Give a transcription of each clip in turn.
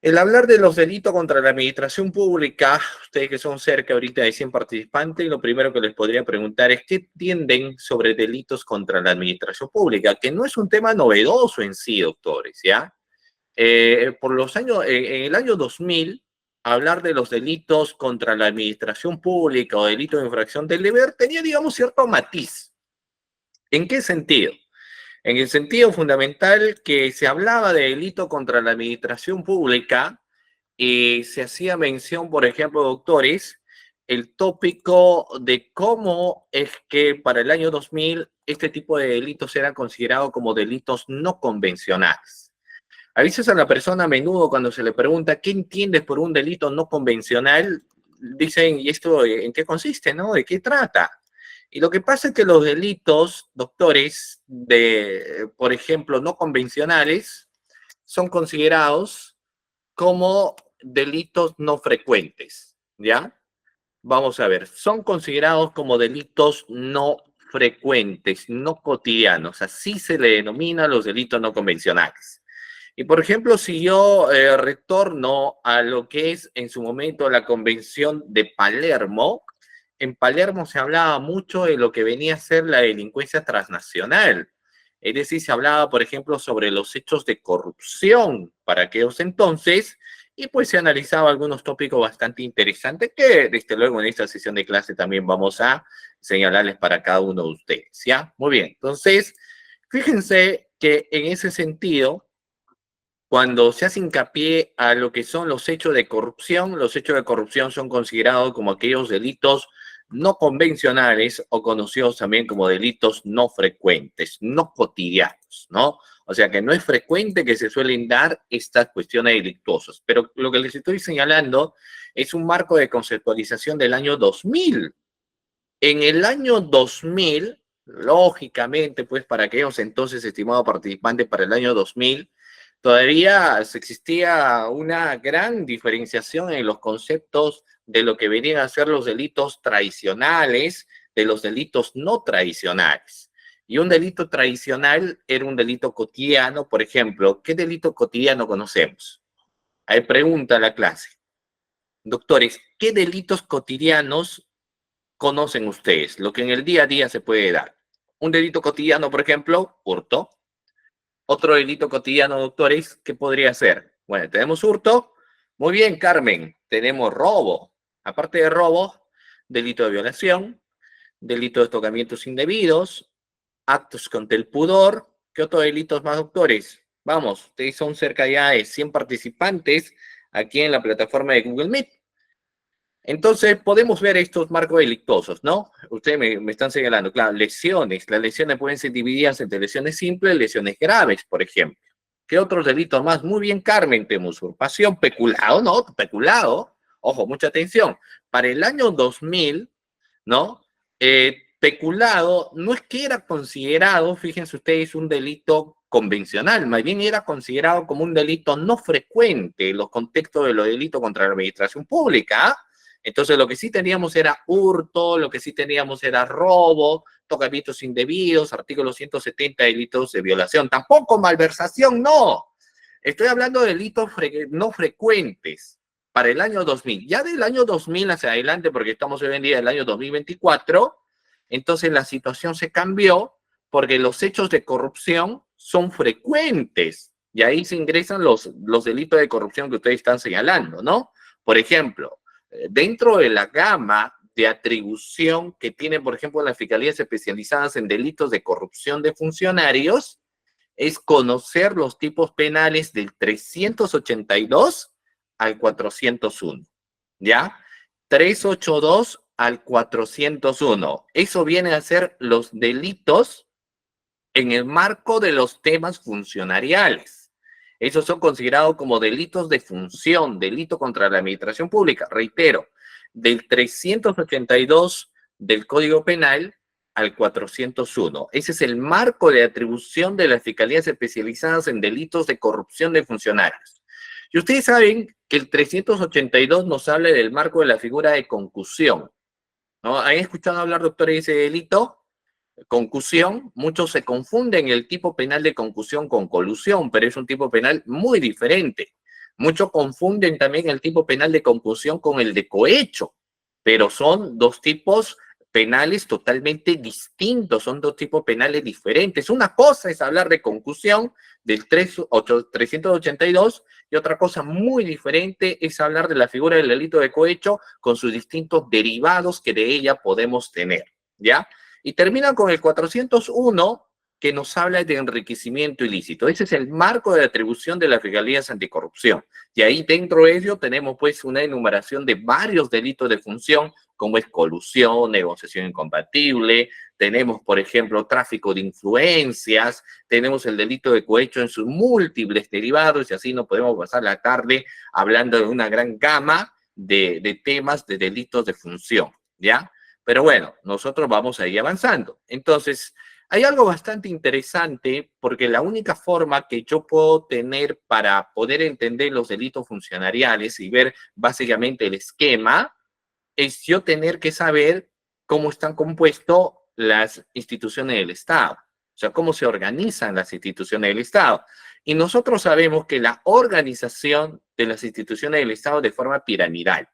El hablar de los delitos contra la administración pública, ustedes que son cerca ahorita de 100 participantes, lo primero que les podría preguntar es qué entienden sobre delitos contra la administración pública, que no es un tema novedoso en sí, doctores, ¿ya? Por los años, en el año 2000, hablar de los delitos contra la administración pública o delitos de infracción del deber tenía, digamos, cierto matiz. ¿En qué sentido? En el sentido fundamental que se hablaba de delito contra la administración pública y se hacía mención, por ejemplo, doctores, el tópico de cómo es que para el año 2000 este tipo de delitos eran considerados como delitos no convencionales. A veces a la persona a menudo cuando se le pregunta qué entiendes por un delito no convencional, dicen, ¿y esto en qué consiste, no? ¿De qué trata? Y lo que pasa es que los delitos, doctores, de, por ejemplo, no convencionales, son considerados como delitos no frecuentes, ¿ya? Vamos a ver, son considerados como delitos no frecuentes, no cotidianos, así se le denomina los delitos no convencionales. Y por ejemplo, si yo retorno a lo que es en su momento la Convención de Palermo, en Palermo se hablaba mucho de lo que venía a ser la delincuencia transnacional. Es decir, se hablaba, por ejemplo, sobre los hechos de corrupción para aquellos entonces, y pues se analizaba algunos tópicos bastante interesantes que, desde luego, en esta sesión de clase también vamos a señalarles para cada uno de ustedes, ¿ya? Muy bien, entonces, fíjense que en ese sentido, cuando se hace hincapié a lo que son los hechos de corrupción son considerados como aquellos delitos no convencionales o conocidos también como delitos no frecuentes, no cotidianos, ¿no? O sea que no es frecuente que se suelen dar estas cuestiones delictuosas. Pero lo que les estoy señalando es un marco de conceptualización del año 2000. En el año 2000, lógicamente, pues para aquellos entonces estimados participantes para el año 2000, todavía existía una gran diferenciación en los conceptos de lo que venían a ser los delitos tradicionales de los delitos no tradicionales. Y un delito tradicional era un delito cotidiano, por ejemplo, ¿qué delito cotidiano conocemos? Ahí pregunta la clase. Doctores, ¿qué delitos cotidianos conocen ustedes? Lo que en el día a día se puede dar. Un delito cotidiano, por ejemplo, hurto. Otro delito cotidiano, doctores, ¿qué podría ser? Bueno, tenemos hurto. Muy bien, Carmen. Tenemos robo. Aparte de robo, delito de violación, delito de tocamientos indebidos, actos contra el pudor. ¿Qué otros delitos más, doctores? Vamos, ustedes son cerca ya de 100 participantes aquí en la plataforma de Google Meet. Entonces, podemos ver estos marcos delictuosos, ¿no? Ustedes me están señalando, claro, lesiones. Las lesiones pueden ser divididas entre lesiones simples y lesiones graves, por ejemplo. ¿Qué otros delitos más? Muy bien, Carmen, tenemos usurpación, peculado, ¿no? Peculado, ojo, mucha atención. Para el año 2000, ¿no? Peculado no es que era considerado, fíjense ustedes, un delito convencional, más bien era considerado como un delito no frecuente en los contextos de los delitos contra la administración pública. Entonces, lo que sí teníamos era hurto, lo que sí teníamos era robo, tocamientos indebidos, artículo 170, delitos de violación. Tampoco malversación, no. Estoy hablando de delitos no frecuentes para el año 2000. Ya del año 2000 hacia adelante, porque estamos hoy en día en el año 2024, entonces la situación se cambió porque los hechos de corrupción son frecuentes. Y ahí se ingresan los delitos de corrupción que ustedes están señalando, ¿no? Por ejemplo, dentro de la gama de atribución que tienen, por ejemplo, las fiscalías especializadas en delitos de corrupción de funcionarios, es conocer los tipos penales del 382 al 401, ¿ya? 382 al 401. Eso viene a ser los delitos en el marco de los temas funcionariales. Esos son considerados como delitos de función, delito contra la administración pública. Reitero, del 382 del Código Penal al 401. Ese es el marco de atribución de las fiscalías especializadas en delitos de corrupción de funcionarios. Y ustedes saben que el 382 nos habla del marco de la figura de concusión, ¿no? ¿Han escuchado hablar, doctor, de ese delito? Concusión, muchos se confunden el tipo penal de concusión con colusión, pero es un tipo penal muy diferente, Muchos confunden también el tipo penal de concusión con el de cohecho, pero son dos tipos penales totalmente distintos, son dos tipos penales diferentes. Una cosa es hablar de concusión del 382 y otra cosa muy diferente es hablar de la figura del delito de cohecho con sus distintos derivados que de ella podemos tener, ¿ya? Y termina con el 401, que nos habla de enriquecimiento ilícito. Ese es el marco de atribución de las regalías anticorrupción. Y ahí dentro de ello tenemos pues una enumeración de varios delitos de función, como es colusión, negociación incompatible, tenemos, por ejemplo, tráfico de influencias, tenemos el delito de cohecho en sus múltiples derivados, y así no podemos pasar la tarde hablando de una gran gama de temas de delitos de función, ¿ya? Pero bueno, nosotros vamos a ir avanzando. Entonces, hay algo bastante interesante porque la única forma que yo puedo tener para poder entender los delitos funcionariales y ver básicamente el esquema es yo tener que saber cómo están compuestas las instituciones del Estado, o sea, cómo se organizan las instituciones del Estado. Y nosotros sabemos que la organización de las instituciones del Estado es de forma piramidal,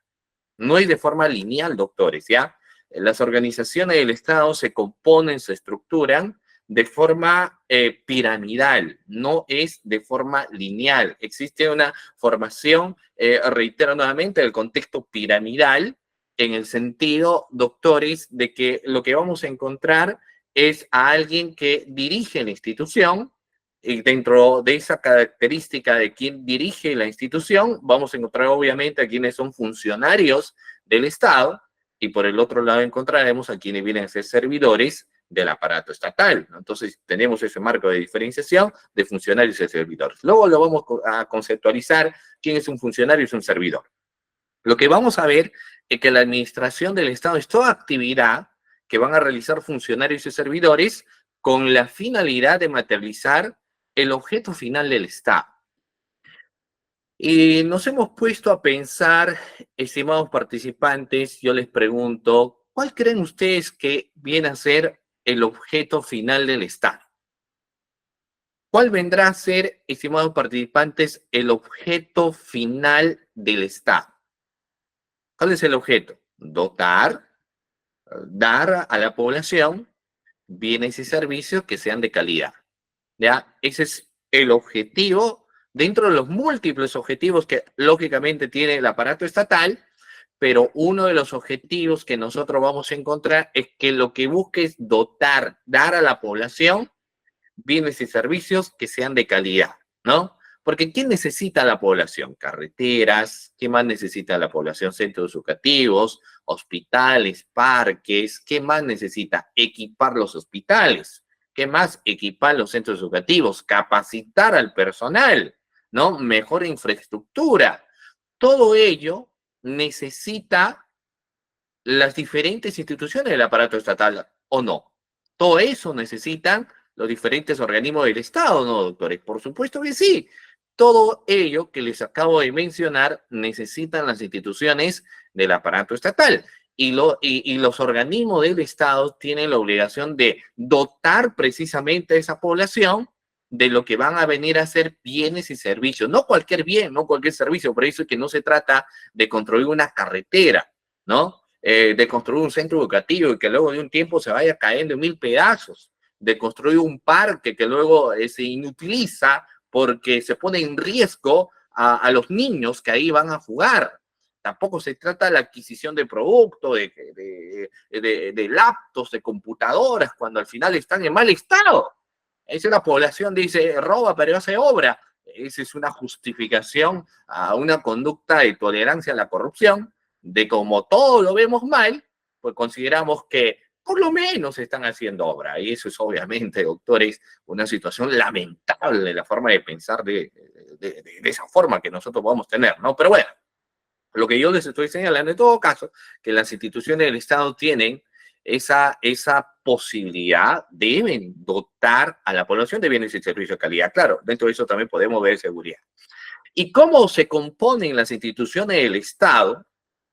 no es de forma lineal, doctores, ¿ya? Las organizaciones del Estado se componen, se estructuran de forma piramidal, no es de forma lineal. Existe una formación, reitero nuevamente, del contexto piramidal, en el sentido, doctores, de que lo que vamos a encontrar es a alguien que dirige la institución, y dentro de esa característica de quien dirige la institución, vamos a encontrar obviamente a quienes son funcionarios del Estado, y por el otro lado encontraremos a quienes vienen a ser servidores del aparato estatal, ¿no? Entonces tenemos ese marco de diferenciación de funcionarios y servidores. Luego lo vamos a conceptualizar quién es un funcionario y es un servidor. Lo que vamos a ver es que la administración del Estado es toda actividad que van a realizar funcionarios y servidores con la finalidad de materializar el objeto final del Estado. Y nos hemos puesto a pensar, estimados participantes, yo les pregunto, ¿cuál creen ustedes que viene a ser el objeto final del Estado? ¿Cuál vendrá a ser, estimados participantes, el objeto final del Estado? ¿Cuál es el objeto? Dotar, dar a la población bienes y servicios que sean de calidad. ¿Ya? Ese es el objetivo dentro de los múltiples objetivos que lógicamente tiene el aparato estatal, pero uno de los objetivos que nosotros vamos a encontrar es que lo que busque es dotar, dar a la población bienes y servicios que sean de calidad, ¿no? Porque ¿quién necesita la población? Carreteras, ¿qué más necesita la población? Centros educativos, hospitales, parques, ¿qué más necesita? Equipar los hospitales, ¿qué más? Equipar los centros educativos, capacitar al personal, ¿no? Mejor infraestructura. Todo ello necesita las diferentes instituciones del aparato estatal, ¿o no? Todo eso necesitan los diferentes organismos del Estado, ¿no, doctores? Por supuesto que sí. Todo ello que les acabo de mencionar necesitan las instituciones del aparato estatal. Y los organismos del Estado tienen la obligación de dotar precisamente a esa población de lo que van a venir a ser bienes y servicios. No cualquier bien, no cualquier servicio. Por eso es que no se trata de construir una carretera, ¿no? De construir un centro educativo y que luego de un tiempo se vaya cayendo en mil pedazos, de construir un parque que luego se inutiliza porque se pone en riesgo a los niños que ahí van a jugar. Tampoco se trata de la adquisición de productos, de laptops, de computadoras, cuando al final están en mal estado. Esa la población dice, roba pero hace obra. Esa es una justificación a una conducta de tolerancia a la corrupción, de como todo lo vemos mal, pues consideramos que por lo menos están haciendo obra. Y eso es obviamente, doctores, una situación lamentable, la forma de pensar de esa forma que nosotros podemos tener, ¿no? Pero bueno, lo que yo les estoy señalando en todo caso, que las instituciones del Estado tienen esa posibilidad, deben dotar a la población de bienes y servicios de calidad. Claro, dentro de eso también podemos ver seguridad. ¿Y cómo se componen las instituciones del Estado?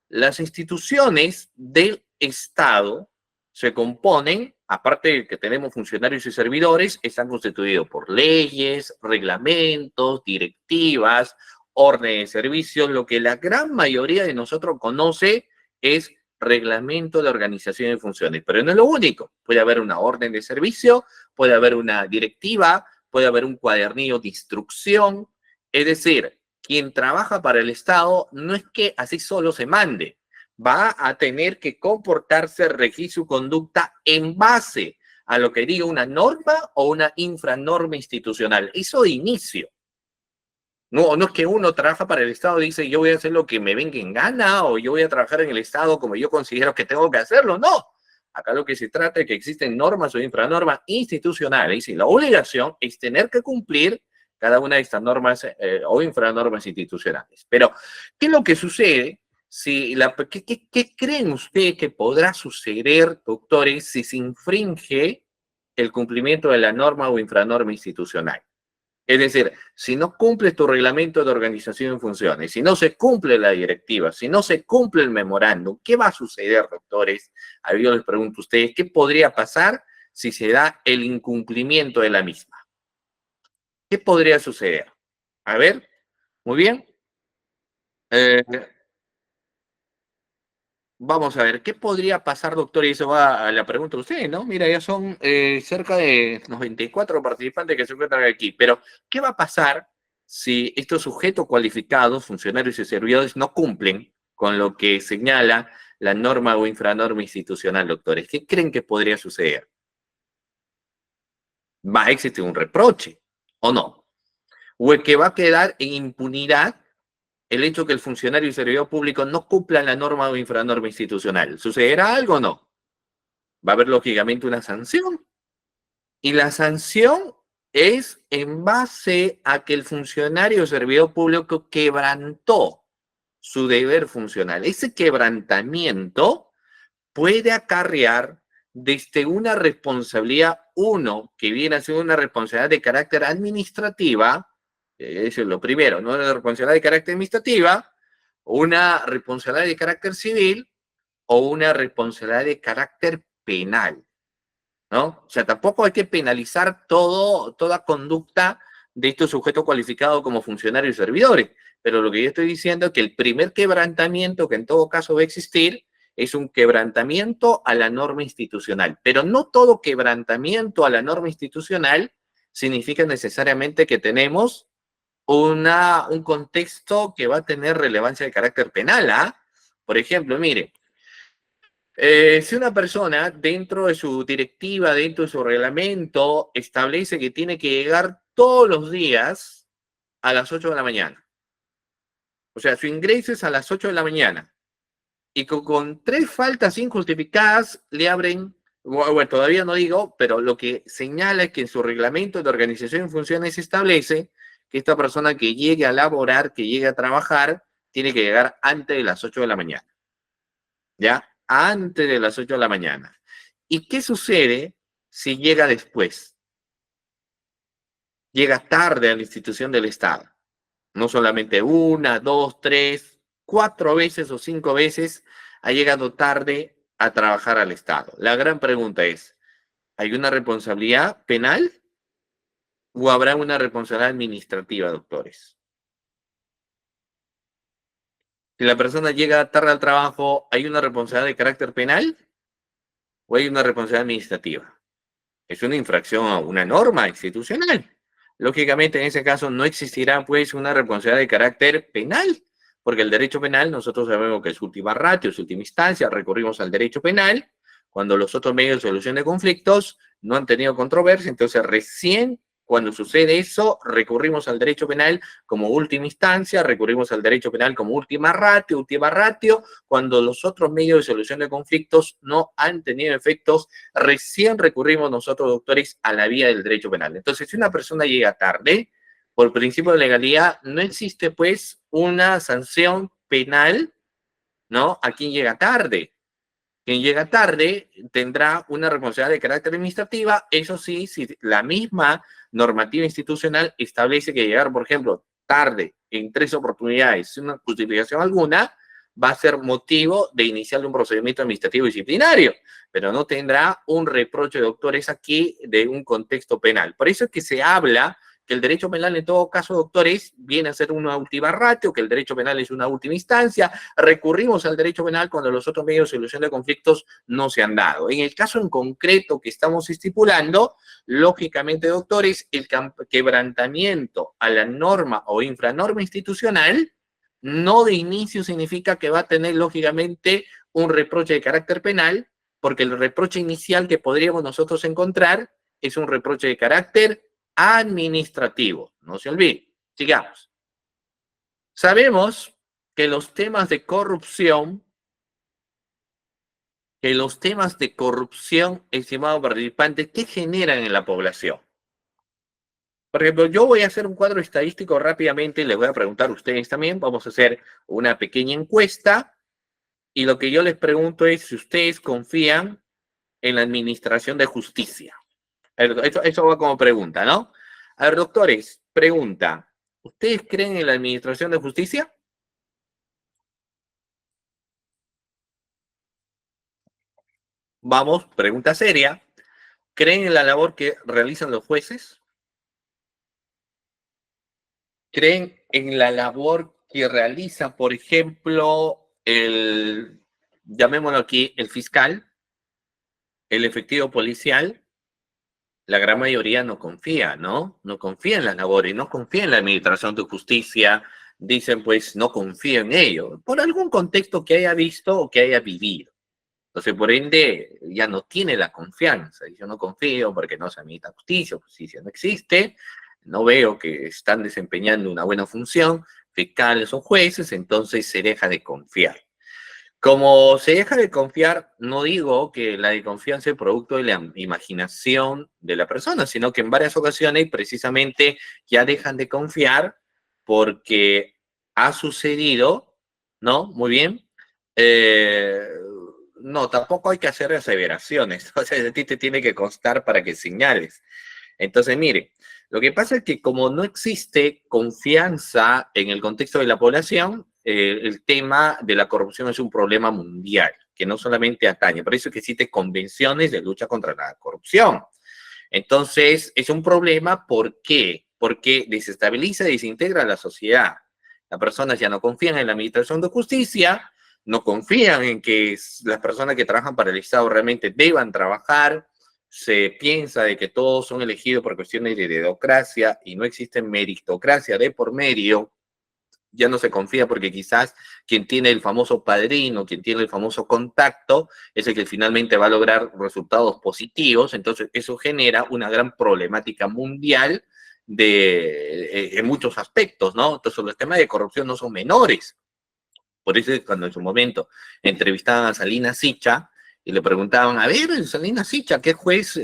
Las instituciones del Estado se componen, aparte de que tenemos funcionarios y servidores, están constituidos por leyes, reglamentos, directivas, orden de servicios, lo que la gran mayoría de nosotros conoce es reglamento de organización y funciones, pero no es lo único. Puede haber una orden de servicio, puede haber una directiva, puede haber un cuadernillo de instrucción. Es decir, quien trabaja para el Estado no es que así solo se mande, va a tener que comportarse, regir su conducta en base a lo que diga una norma o una infranorma institucional. Eso de inicio. No, no es que uno trabaja para el Estado y dice yo voy a hacer lo que me venga en gana o yo voy a trabajar en el Estado como yo considero que tengo que hacerlo. No. Acá lo que se trata es que existen normas o infranormas institucionales y la obligación es tener que cumplir cada una de estas normas o infranormas institucionales. Pero, ¿qué es lo que sucede? Si ¿qué creen ustedes que podrá suceder, doctores, si se infringe el cumplimiento de la norma o infranorma institucional? Es decir, si no cumples tu reglamento de organización y funciones, si no se cumple la directiva, si no se cumple el memorándum, ¿qué va a suceder, doctores? A yo les pregunto a ustedes, ¿qué podría pasar si se da el incumplimiento de la misma? ¿Qué podría suceder? A ver, muy bien. Eh, Vamos a ver, ¿qué podría pasar, doctor? Y eso va a la pregunta de usted, ¿no? Mira, ya son cerca de 94 participantes que se encuentran aquí, pero ¿qué va a pasar si estos sujetos cualificados, funcionarios y servidores, no cumplen con lo que señala la norma o infranorma institucional, doctores? ¿Qué creen que podría suceder? ¿Va a existir un reproche o no? ¿O el que va a quedar en impunidad el hecho que el funcionario y servidor público no cumplan la norma o infranorma institucional? ¿Sucederá algo o no? Va a haber lógicamente una sanción. Y la sanción es en base a que el funcionario o servidor público quebrantó su deber funcional. Ese quebrantamiento puede acarrear desde una responsabilidad, uno, que viene a ser una responsabilidad de carácter administrativa, eso es lo primero, ¿no? Una responsabilidad de carácter administrativa, una responsabilidad de carácter civil o una responsabilidad de carácter penal, ¿no? O sea, tampoco hay que penalizar toda conducta de estos sujetos cualificados como funcionarios y servidores, pero lo que yo estoy diciendo es que el primer quebrantamiento que en todo caso va a existir es un quebrantamiento a la norma institucional, pero no todo quebrantamiento a la norma institucional significa necesariamente que tenemos un contexto que va a tener relevancia de carácter penal, ¿ah? Por ejemplo, mire, si una persona dentro de su directiva, dentro de su reglamento, establece que tiene que llegar todos los días a las 8 de la mañana. O sea, su ingreso es a las 8 de la mañana. Y con 3 faltas injustificadas le abren, bueno, todavía no digo, pero lo que señala es que en su reglamento de organización y funciones establece que esta persona que llegue a laborar, que llegue a trabajar, tiene que llegar antes de las 8 de la mañana. ¿Ya? Antes de las 8 de la mañana. ¿Y qué sucede si llega después? Llega tarde a la institución del Estado. No solamente una, dos, tres, 4 veces o 5 veces ha llegado tarde a trabajar al Estado. La gran pregunta es, ¿hay una responsabilidad penal o habrá una responsabilidad administrativa, doctores? Si la persona llega tarde al trabajo, ¿hay una responsabilidad de carácter penal o hay una responsabilidad administrativa? Es una infracción a una norma institucional. Lógicamente, en ese caso no existirá pues una responsabilidad de carácter penal, porque el derecho penal nosotros sabemos que es última ratio, es última instancia, recurrimos al derecho penal cuando los otros medios de solución de conflictos no han tenido controversia, entonces recién cuando sucede eso, recurrimos al derecho penal como última instancia, recurrimos al derecho penal como última ratio, cuando los otros medios de solución de conflictos no han tenido efectos, recién recurrimos nosotros, doctores, a la vía del derecho penal. Entonces, si una persona llega tarde, por principio de legalidad, no existe pues una sanción penal, ¿no? A quien llega tarde. Quien llega tarde tendrá una responsabilidad de carácter administrativa, eso sí, si la misma normativa institucional establece que llegar, por ejemplo, tarde en 3 oportunidades sin una justificación alguna, va a ser motivo de iniciar un procedimiento administrativo disciplinario, pero no tendrá un reproche, doctores, aquí de un contexto penal. Por eso es que se habla que el derecho penal en todo caso, doctores, viene a ser una última ratio, que el derecho penal es una última instancia, recurrimos al derecho penal cuando los otros medios de solución de conflictos no se han dado. En el caso en concreto que estamos estipulando, lógicamente, doctores, el quebrantamiento a la norma o infranorma institucional no de inicio significa que va a tener, lógicamente, un reproche de carácter penal, porque el reproche inicial que podríamos nosotros encontrar es un reproche de carácter administrativo. No se olvide. Sigamos. Sabemos que los temas de corrupción, estimado participante, ¿qué generan en la población? Por ejemplo, yo voy a hacer un cuadro estadístico rápidamente, les voy a preguntar a ustedes también, vamos a hacer una pequeña encuesta, y lo que yo les pregunto es si ustedes confían en la administración de justicia. Eso va como pregunta, ¿no? A ver, doctores, pregunta, ¿ustedes creen en la administración de justicia? Vamos, pregunta seria. ¿Creen en la labor que realizan los jueces? ¿Creen en la labor que realiza, por ejemplo, llamémoslo aquí, el fiscal, el efectivo policial? La gran mayoría no confía, ¿no? No confía en las labores, no confía en la administración de justicia. Dicen, pues, no confío en ello, por algún contexto que haya visto o que haya vivido. Entonces, por ende, ya no tiene la confianza. Yo no confío porque no se administra justicia no existe, no veo que están desempeñando una buena función, fiscales o jueces, entonces se deja de confiar. Como se deja de confiar, no digo que la desconfianza es producto de la imaginación de la persona, sino que en varias ocasiones precisamente ya dejan de confiar porque ha sucedido, ¿no? Muy bien. Eh, no, tampoco hay que hacer aseveraciones. O sea, a ti te tiene que constar para que señales. Entonces, mire, lo que pasa es que como no existe confianza en el contexto de la población, el tema de la corrupción es un problema mundial, que no solamente atañe, por eso es que existen convenciones de lucha contra la corrupción. Entonces, es un problema, ¿por qué? Porque desestabiliza y desintegra la sociedad. Las personas ya no confían en la administración de justicia, no confían en que las personas que trabajan para el Estado realmente deban trabajar, se piensa de que todos son elegidos por cuestiones de dedocracia y no existe meritocracia de por medio. Ya no se confía porque quizás quien tiene el famoso padrino, quien tiene el famoso contacto, es el que finalmente va a lograr resultados positivos. Entonces, eso genera una gran problemática mundial en muchos aspectos, ¿no? Entonces, los temas de corrupción no son menores. Por eso es cuando en su momento entrevistaban a Salina Sicha y le preguntaban, a ver, Salina Sicha, ¿qué juez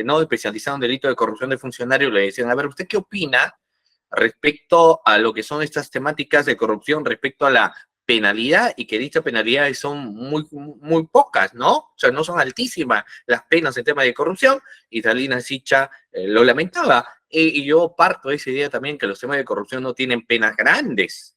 no especializado en delito de corrupción de funcionarios? Le decían, a ver, ¿usted qué opina respecto a lo que son estas temáticas de corrupción, respecto a la penalidad, y que dichas penalidades son muy pocas, ¿no? O sea, no son altísimas las penas en tema de corrupción, y Salina Sicha lo lamentaba. Y yo parto de esa idea también que los temas de corrupción no tienen penas grandes.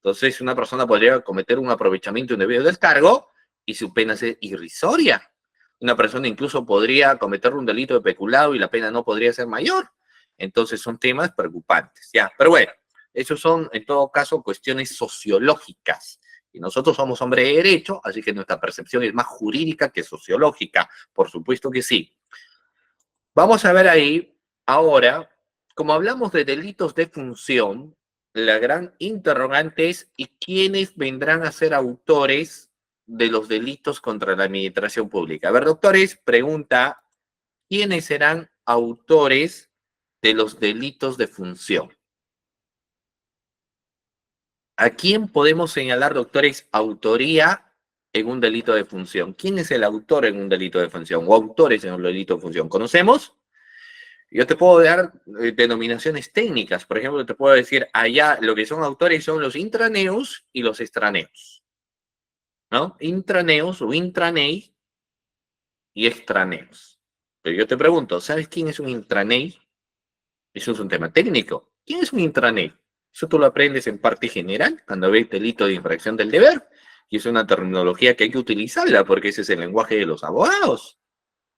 Entonces, una persona podría cometer un aprovechamiento indebido del cargo y su pena es irrisoria. Una persona incluso podría cometer un delito de peculado y la pena no podría ser mayor. Entonces, son temas preocupantes, ¿ya? Pero bueno, esos son, en todo caso, cuestiones sociológicas. Y nosotros somos hombres de derecho, así que nuestra percepción es más jurídica que sociológica. Por supuesto que sí. Vamos a ver ahí, ahora, como hablamos de delitos de función, la gran interrogante es, ¿y quiénes vendrán a ser autores de los delitos contra la administración pública? A ver, doctores, pregunta, ¿quiénes serán autores de los delitos de función? ¿A quién podemos señalar, doctores, autoría en un delito de función? ¿Quién es el autor en un delito de función o autores en un delito de función? ¿Conocemos? Yo te puedo dar denominaciones técnicas. Por ejemplo, te puedo decir, allá lo que son autores son los intraneos y los extraneos, ¿no? Intraneos o intranei y extraneos. Pero yo te pregunto, ¿sabes quién es un intranei? Eso es un tema técnico. ¿Quién es un intranei? Eso tú lo aprendes en parte general, cuando ves delito de infracción del deber, y es una terminología que hay que utilizarla, porque ese es el lenguaje de los abogados,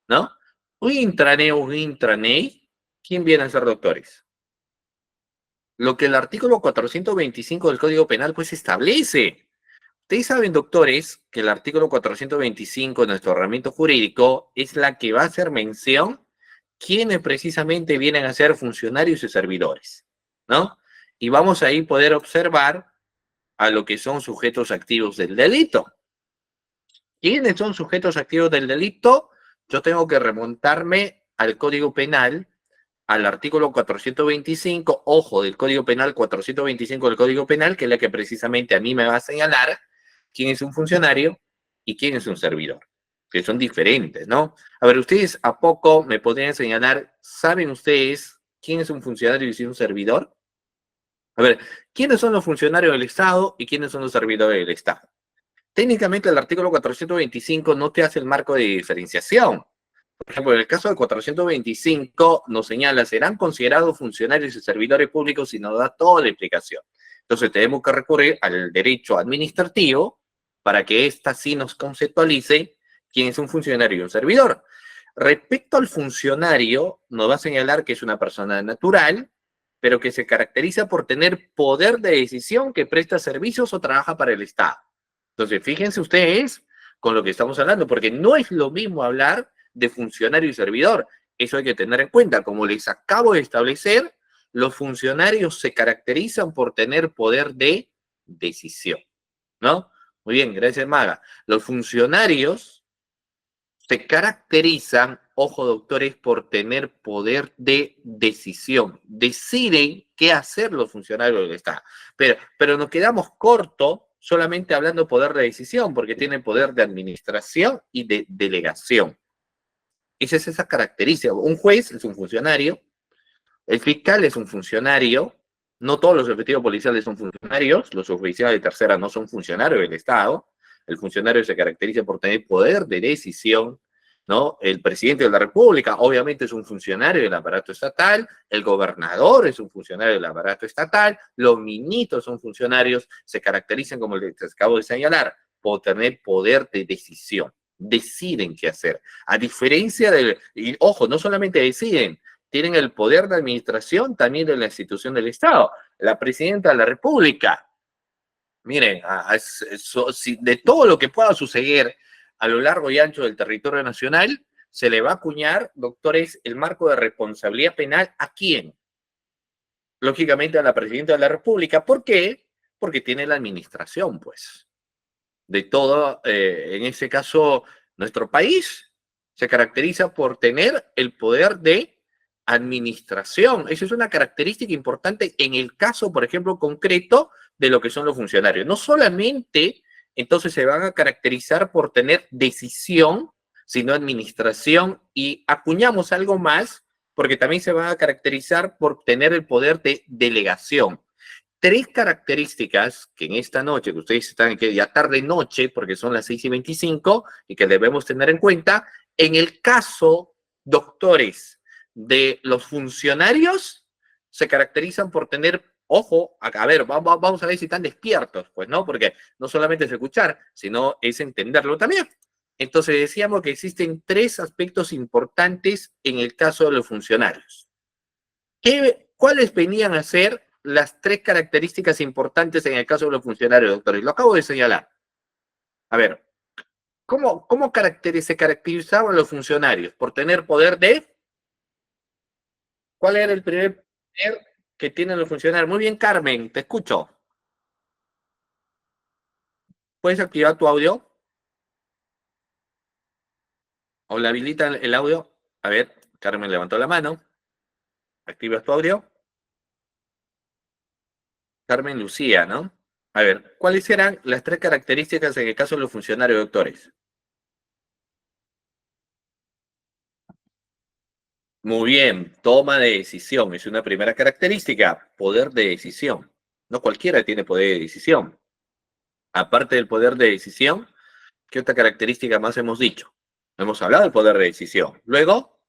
¿no? Un intraneo, un intranei, ¿quién viene a ser doctores? lo que el artículo 425 del Código Penal pues establece. Ustedes saben, doctores, que el artículo 425 de nuestro ordenamiento jurídico es la que va a hacer mención quiénes precisamente vienen a ser funcionarios y servidores, ¿no? Y vamos ahí a poder observar a lo que son sujetos activos del delito. ¿Quiénes son sujetos activos del delito? Yo tengo que remontarme al Código Penal, al artículo 425, ojo, del Código Penal, 425 del Código Penal, que es la que precisamente a mí me va a señalar quién es un funcionario y quién es un servidor, que son diferentes, ¿no? A ver, ustedes a poco me podrían señalar, ¿saben ustedes quién es un funcionario y quién es un servidor? A ver, ¿quiénes son los funcionarios del Estado y quiénes son los servidores del Estado? Técnicamente el artículo 425 no te hace el marco de diferenciación. Por ejemplo, en el caso del 425 nos señala, serán considerados funcionarios y servidores públicos y nos da toda la explicación. Entonces tenemos que recurrir al derecho administrativo para que ésta sí nos conceptualice quién es un funcionario y un servidor. Respecto al funcionario, nos va a señalar que es una persona natural, pero que se caracteriza por tener poder de decisión, que presta servicios o trabaja para el Estado. Entonces, fíjense ustedes con lo que estamos hablando, porque no es lo mismo hablar de funcionario y servidor. Eso hay que tener en cuenta. Como les acabo de establecer, los funcionarios se caracterizan por tener poder de decisión, ¿no? Muy bien, gracias, Maga. Los funcionarios se caracterizan, ojo, doctores, por tener poder de decisión. Deciden qué hacer los funcionarios del Estado. Pero nos quedamos cortos solamente hablando de poder de decisión, porque tienen poder de administración y de delegación. Esa es esa característica. Un juez es un funcionario, el fiscal es un funcionario, no todos los efectivos policiales son funcionarios, los oficiales de tercera no son funcionarios del Estado, el funcionario se caracteriza por tener poder de decisión, ¿no? El presidente de la República obviamente es un funcionario del aparato estatal, el gobernador es un funcionario del aparato estatal, los ministros son funcionarios, se caracterizan, como les acabo de señalar, por tener poder de decisión, deciden qué hacer. A diferencia del, y ojo, no solamente deciden, tienen el poder de administración también de la institución del Estado. La presidenta de la República, miren, de todo lo que pueda suceder a lo largo y ancho del territorio nacional, se le va a acuñar, doctores, el marco de responsabilidad penal. ¿A quién? Lógicamente a la presidenta de la República. ¿Por qué? Porque tiene la administración, pues, de todo, en ese caso, nuestro país se caracteriza por tener el poder de administración. Esa es una característica importante en el caso, por ejemplo, concreto de lo que son los funcionarios. No solamente entonces se van a caracterizar por tener decisión, sino administración, y acuñamos algo más porque también se van a caracterizar por tener el poder de delegación. Tres características que en esta noche, que ustedes están aquí ya tarde-noche, porque son las 6:25, y que debemos tener en cuenta, en el caso, doctores, de los funcionarios, se caracterizan por tener, ojo, a ver, vamos a ver si están despiertos, pues, ¿no? Porque no solamente es escuchar, sino es entenderlo también. Entonces decíamos que existen tres aspectos importantes en el caso de los funcionarios. ¿Cuáles venían a ser las tres características importantes en el caso de los funcionarios, doctores? Lo acabo de señalar. A ver, ¿cómo se caracterizaban los funcionarios? Por tener poder de... ¿Cuál era el primer poder que tienen los funcionarios? Muy bien, Carmen, te escucho. ¿Puedes activar tu audio? ¿O le habilitan el audio? A ver, Carmen levantó la mano. ¿Activas tu audio? Carmen Lucía, ¿no? A ver, ¿cuáles eran las tres características en el caso de los funcionarios, doctores? Muy bien, toma de decisión es una primera característica, poder de decisión. No cualquiera tiene poder de decisión. Aparte del poder de decisión, ¿qué otra característica más hemos dicho? Hemos hablado del poder de decisión. Luego,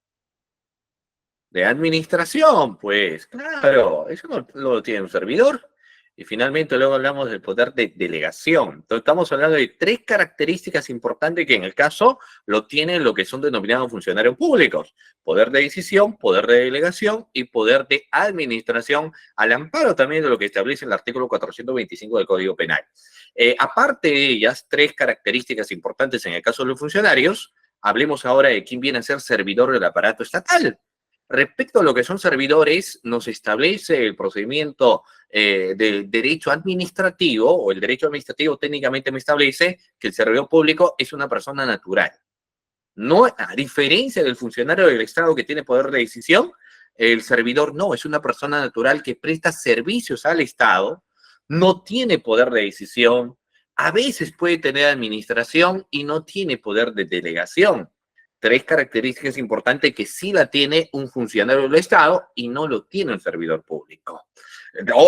de administración, pues claro, eso no lo tiene un servidor. Y finalmente luego hablamos del poder de delegación. Entonces estamos hablando de tres características importantes que en el caso lo tienen lo que son denominados funcionarios públicos. Poder de decisión, poder de delegación y poder de administración, al amparo también de lo que establece el artículo 425 del Código Penal. Aparte de ellas, tres características importantes en el caso de los funcionarios, hablemos ahora de quién viene a ser servidor del aparato estatal. Respecto a lo que son servidores, nos establece el procedimiento del derecho administrativo, o el derecho administrativo técnicamente me establece que el servidor público es una persona natural. No, a diferencia del funcionario del Estado que tiene poder de decisión, el servidor no, es una persona natural que presta servicios al Estado, no tiene poder de decisión, a veces puede tener administración y no tiene poder de delegación. Tres características importantes que sí la tiene un funcionario del Estado y no lo tiene un servidor público.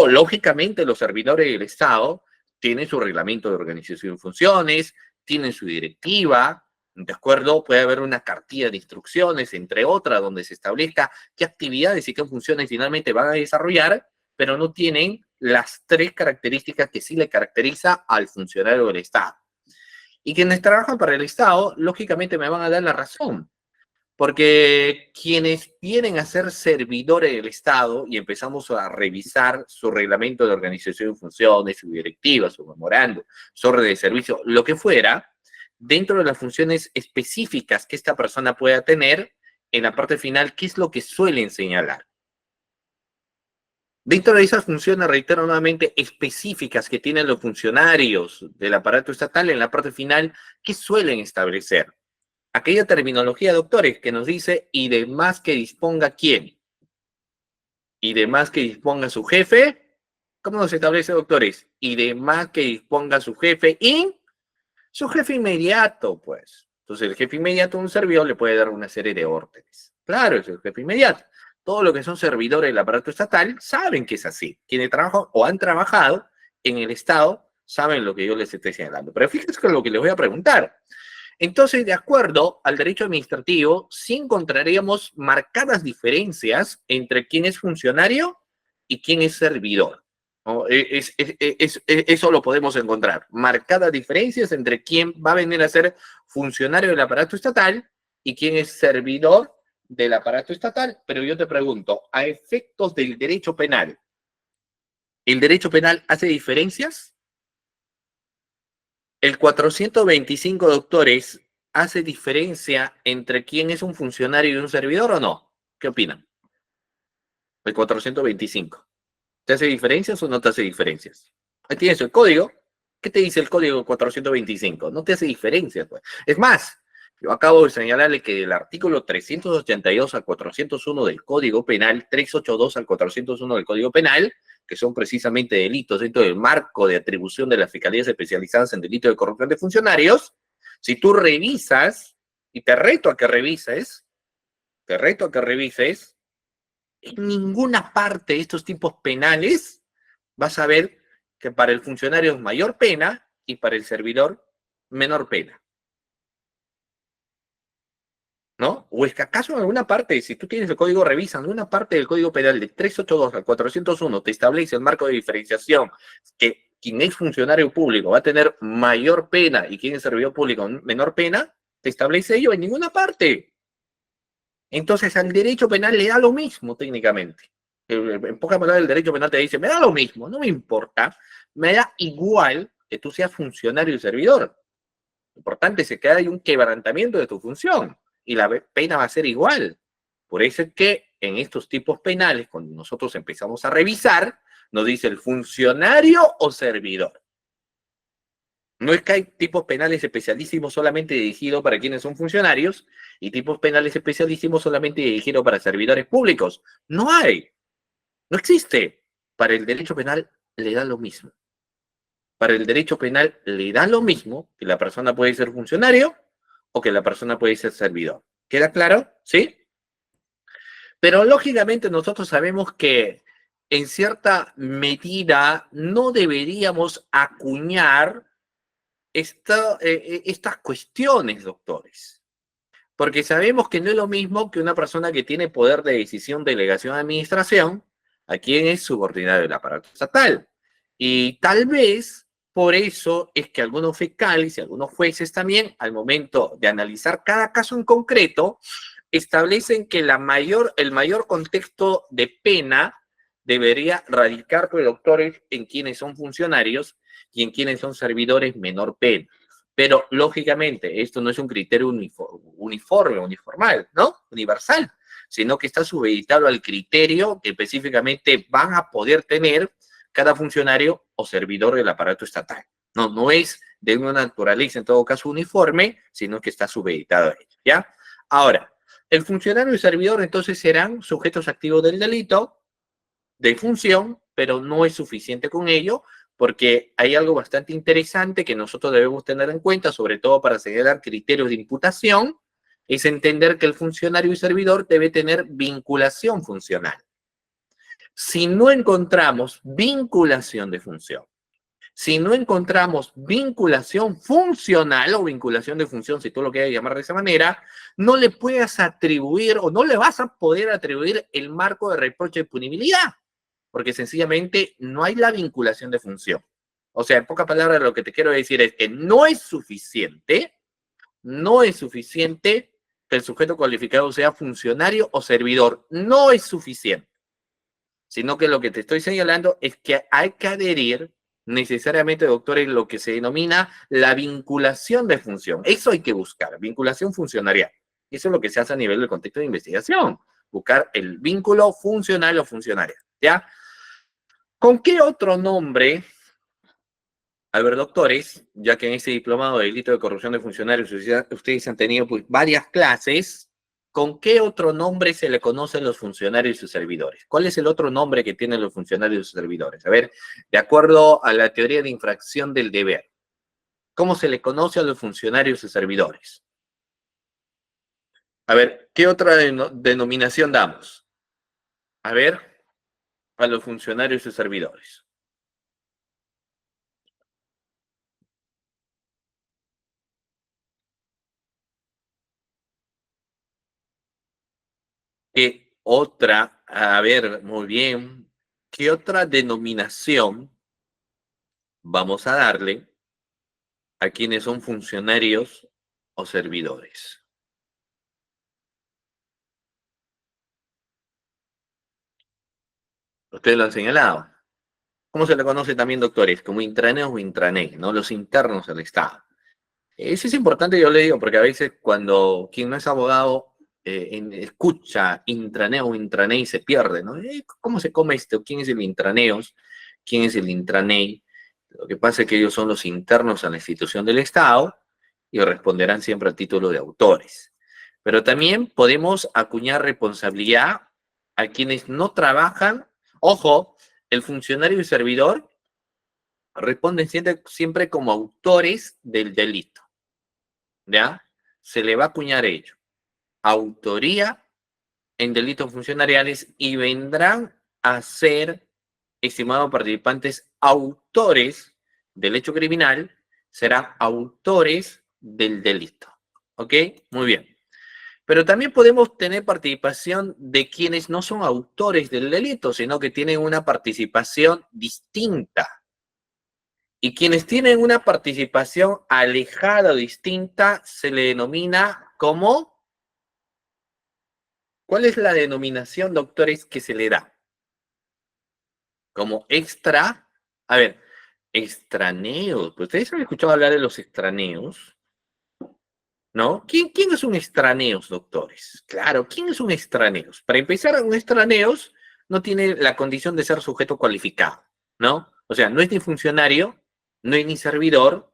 Lógicamente, los servidores del Estado tienen su reglamento de organización y funciones, tienen su directiva, ¿de acuerdo? Puede haber una cartilla de instrucciones, entre otras, donde se establezca qué actividades y qué funciones finalmente van a desarrollar, pero no tienen las tres características que sí le caracteriza al funcionario del Estado. Y quienes trabajan para el Estado, lógicamente me van a dar la razón, porque quienes vienen a ser servidores del Estado y empezamos a revisar su reglamento de organización y funciones, su directiva, su memorando, su orden de servicio, lo que fuera, dentro de las funciones específicas que esta persona pueda tener, en la parte final, ¿qué es lo que suelen señalar? Dentro de esas funciones, reitero nuevamente, específicas que tienen los funcionarios del aparato estatal, en la parte final, ¿qué suelen establecer? Aquella terminología, doctores, que nos dice, y de más que disponga quién, y de más que disponga su jefe, ¿cómo nos establece, doctores? Y de más que disponga su jefe y su jefe inmediato, pues. Entonces, el jefe inmediato de un servidor le puede dar una serie de órdenes. Claro, es el jefe inmediato. Todo lo que son servidores del aparato estatal saben que es así. Quienes trabajan o han trabajado en el Estado saben lo que yo les estoy señalando. Pero fíjense con lo que les voy a preguntar. Entonces, de acuerdo al derecho administrativo, sí encontraríamos marcadas diferencias entre quién es funcionario y quién es servidor. ¿No? Eso lo podemos encontrar. Marcadas diferencias entre quién va a venir a ser funcionario del aparato estatal y quién es servidor del aparato estatal. Pero yo te pregunto, a efectos del derecho penal, ¿el derecho penal hace diferencias? El 425, doctores, ¿hace diferencia entre quién es un funcionario y un servidor o no? ¿Qué opinan? El 425. ¿Te hace diferencias o no te hace diferencias? Ahí tienes el código. ¿Qué te dice el código 425? No te hace diferencias, pues. Es más, yo acabo de señalarle que del artículo 382 al 401 del Código Penal, 382 al 401 del Código Penal, que son precisamente delitos dentro del marco de atribución de las fiscalías especializadas en delitos de corrupción de funcionarios, si tú revisas, y te reto a que revises, en ninguna parte de estos tipos penales vas a ver que para el funcionario es mayor pena y para el servidor menor pena. ¿No? O es que acaso en alguna parte, si tú tienes el código, revisa, en alguna parte del Código Penal de 382 al 401 te establece el marco de diferenciación que quien es funcionario público va a tener mayor pena y quien es servidor público menor pena, te establece ello en ninguna parte. Entonces al derecho penal le da lo mismo técnicamente. En pocas palabras, el derecho penal te dice, me da lo mismo, no me importa, me da igual que tú seas funcionario y servidor. Lo importante es que hay un quebrantamiento de tu función y la pena va a ser igual. Por eso es que en estos tipos penales, cuando nosotros empezamos a revisar, nos dice el funcionario o servidor. No es que hay tipos penales especialísimos solamente dirigidos para quienes son funcionarios y tipos penales especialísimos solamente dirigidos para servidores públicos. No hay, no existe. Para el derecho penal le da lo mismo. Para el derecho penal le da lo mismo que la persona puede ser funcionario o que la persona puede ser servidor. ¿Queda claro? ¿Sí? Pero lógicamente nosotros sabemos que en cierta medida no deberíamos acuñar estas cuestiones, doctores. Porque sabemos que no es lo mismo que una persona que tiene poder de decisión, delegación, administración, a quien es subordinado del aparato estatal. Y tal vez por eso es que algunos fiscales y algunos jueces también, al momento de analizar cada caso en concreto, establecen que el mayor contexto de pena debería radicar, pues, doctores, en quienes son funcionarios y en quienes son servidores menor pena. Pero, lógicamente, esto no es un criterio uniformal, ¿no? Universal, sino que está supeditado al criterio que específicamente van a poder tener cada funcionario o servidor del aparato estatal. No, no es de una naturaleza, en todo caso, uniforme, sino que está supeditado a ello, ¿ya? Ahora, el funcionario y servidor entonces serán sujetos activos del delito de función, pero no es suficiente con ello, porque hay algo bastante interesante que nosotros debemos tener en cuenta, sobre todo para señalar criterios de imputación, es entender que el funcionario y servidor debe tener vinculación funcional. Si no encontramos vinculación de función, si no encontramos vinculación funcional o vinculación de función, si tú lo quieres llamar de esa manera, no le puedes atribuir o no le vas a poder atribuir el marco de reproche de punibilidad, porque sencillamente no hay la vinculación de función. O sea, en pocas palabras, lo que te quiero decir es que no es suficiente que el sujeto cualificado sea funcionario o servidor, no es suficiente, sino que lo que te estoy señalando es que hay que adherir necesariamente, doctores, lo que se denomina la vinculación de función. Eso hay que buscar, vinculación funcionarial. Eso es lo que se hace a nivel del contexto de investigación, buscar el vínculo funcional o funcionaria, ¿ya? ¿Con qué otro nombre, a ver, doctores, ya que en este diplomado de delito de corrupción de funcionarios ustedes han tenido, pues, varias clases, ¿con qué otro nombre se le conocen los funcionarios y sus servidores? ¿Cuál es el otro nombre que tienen los funcionarios y sus servidores? A ver, de acuerdo a la teoría de infracción del deber, ¿cómo se le conoce a los funcionarios y sus servidores? A ver, ¿qué otra denominación damos? A ver, a los funcionarios y sus servidores. ¿Qué otra? A ver, muy bien. ¿Qué otra denominación vamos a darle a quienes son funcionarios o servidores? Ustedes lo han señalado. ¿Cómo se le conoce también, doctores? Como intranet o intranet, ¿no? Los internos del Estado. Eso es importante, yo le digo, porque a veces cuando quien no es abogado escucha intranet o intranet y se pierde, ¿no? ¿Cómo se come esto? ¿Quién es el intraneos? ¿Quién es el intranet? Lo que pasa es que ellos son los internos a la institución del Estado y responderán siempre a título de autores. Pero también podemos acuñar responsabilidad a quienes no trabajan. Ojo, el funcionario y servidor responden siempre como autores del delito, ¿ya? Se le va a acuñar ello. Autoría en delitos funcionariales y vendrán a ser, estimados participantes, autores del hecho criminal, serán autores del delito. ¿Ok? Muy bien. Pero también podemos tener participación de quienes no son autores del delito, sino que tienen una participación distinta. Y quienes tienen una participación alejada o distinta se le denomina como, ¿cuál es la denominación, doctores, que se le da? Como extra, a ver, extraneos. Pues ustedes han escuchado hablar de los extraneos, ¿no? ¿Quién es un extraneos, doctores? Claro, ¿quién es un extraneos? Para empezar, un extraneos no tiene la condición de ser sujeto cualificado, ¿no? O sea, no es ni funcionario, no es ni servidor,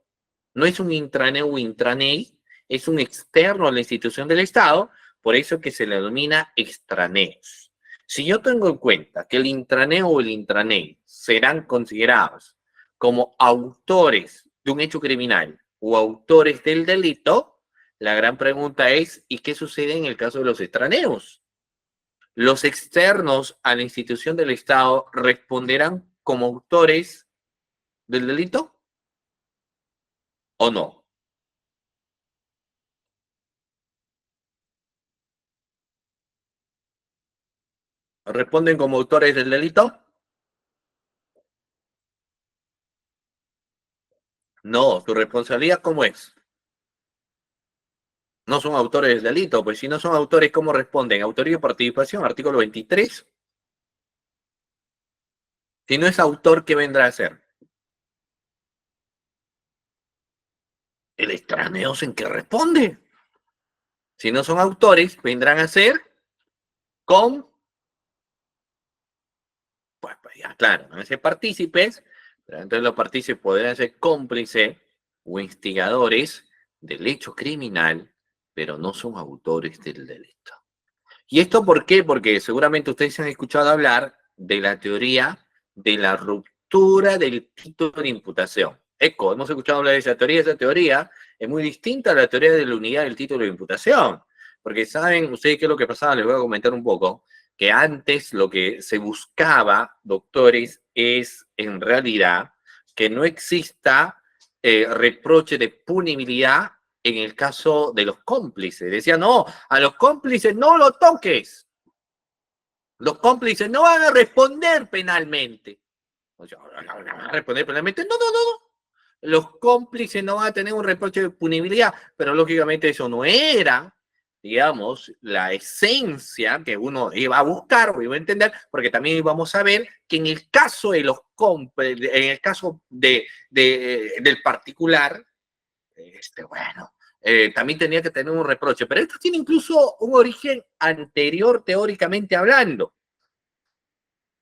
no es un intraneo o intranei, es un externo a la institución del Estado, por eso que se le denomina extraneos. Si yo tengo en cuenta que el intraneo o el intranei serán considerados como autores de un hecho criminal o autores del delito, la gran pregunta es, ¿y qué sucede en el caso de los extraneos? ¿Los externos a la institución del Estado responderán como autores del delito o no? ¿Responden como autores del delito? No, su responsabilidad, ¿cómo es? No son autores del delito, pues si no son autores, ¿cómo responden? Autoría y participación, artículo 23. Si no es autor, ¿qué vendrá a ser? El extraneo en qué responde. Si no son autores, vendrán a ser con, pues ya, claro, van a ser partícipes, pero entonces los partícipes podrán ser cómplices o instigadores del hecho criminal, pero no son autores del delito. ¿Y esto por qué? Porque seguramente ustedes han escuchado hablar de la teoría de la ruptura del título de imputación. Hemos escuchado hablar de esa teoría es muy distinta a la teoría de la unidad del título de imputación, porque saben ustedes qué es lo que pasaba, les voy a comentar un poco, que antes lo que se buscaba, doctores, es en realidad que no exista reproche de punibilidad en el caso de los cómplices. Decían, no, a los cómplices no lo toques. Los cómplices no van a responder penalmente. O sea, no van a responder penalmente. No, no, no, no. Los cómplices no van a tener un reproche de punibilidad, pero lógicamente eso no era, digamos, la esencia que uno iba a buscar o iba a entender, porque también íbamos a ver que en el caso de los cómplices, en el caso del particular, bueno, también tenía que tener un reproche, pero esto tiene incluso un origen anterior teóricamente hablando.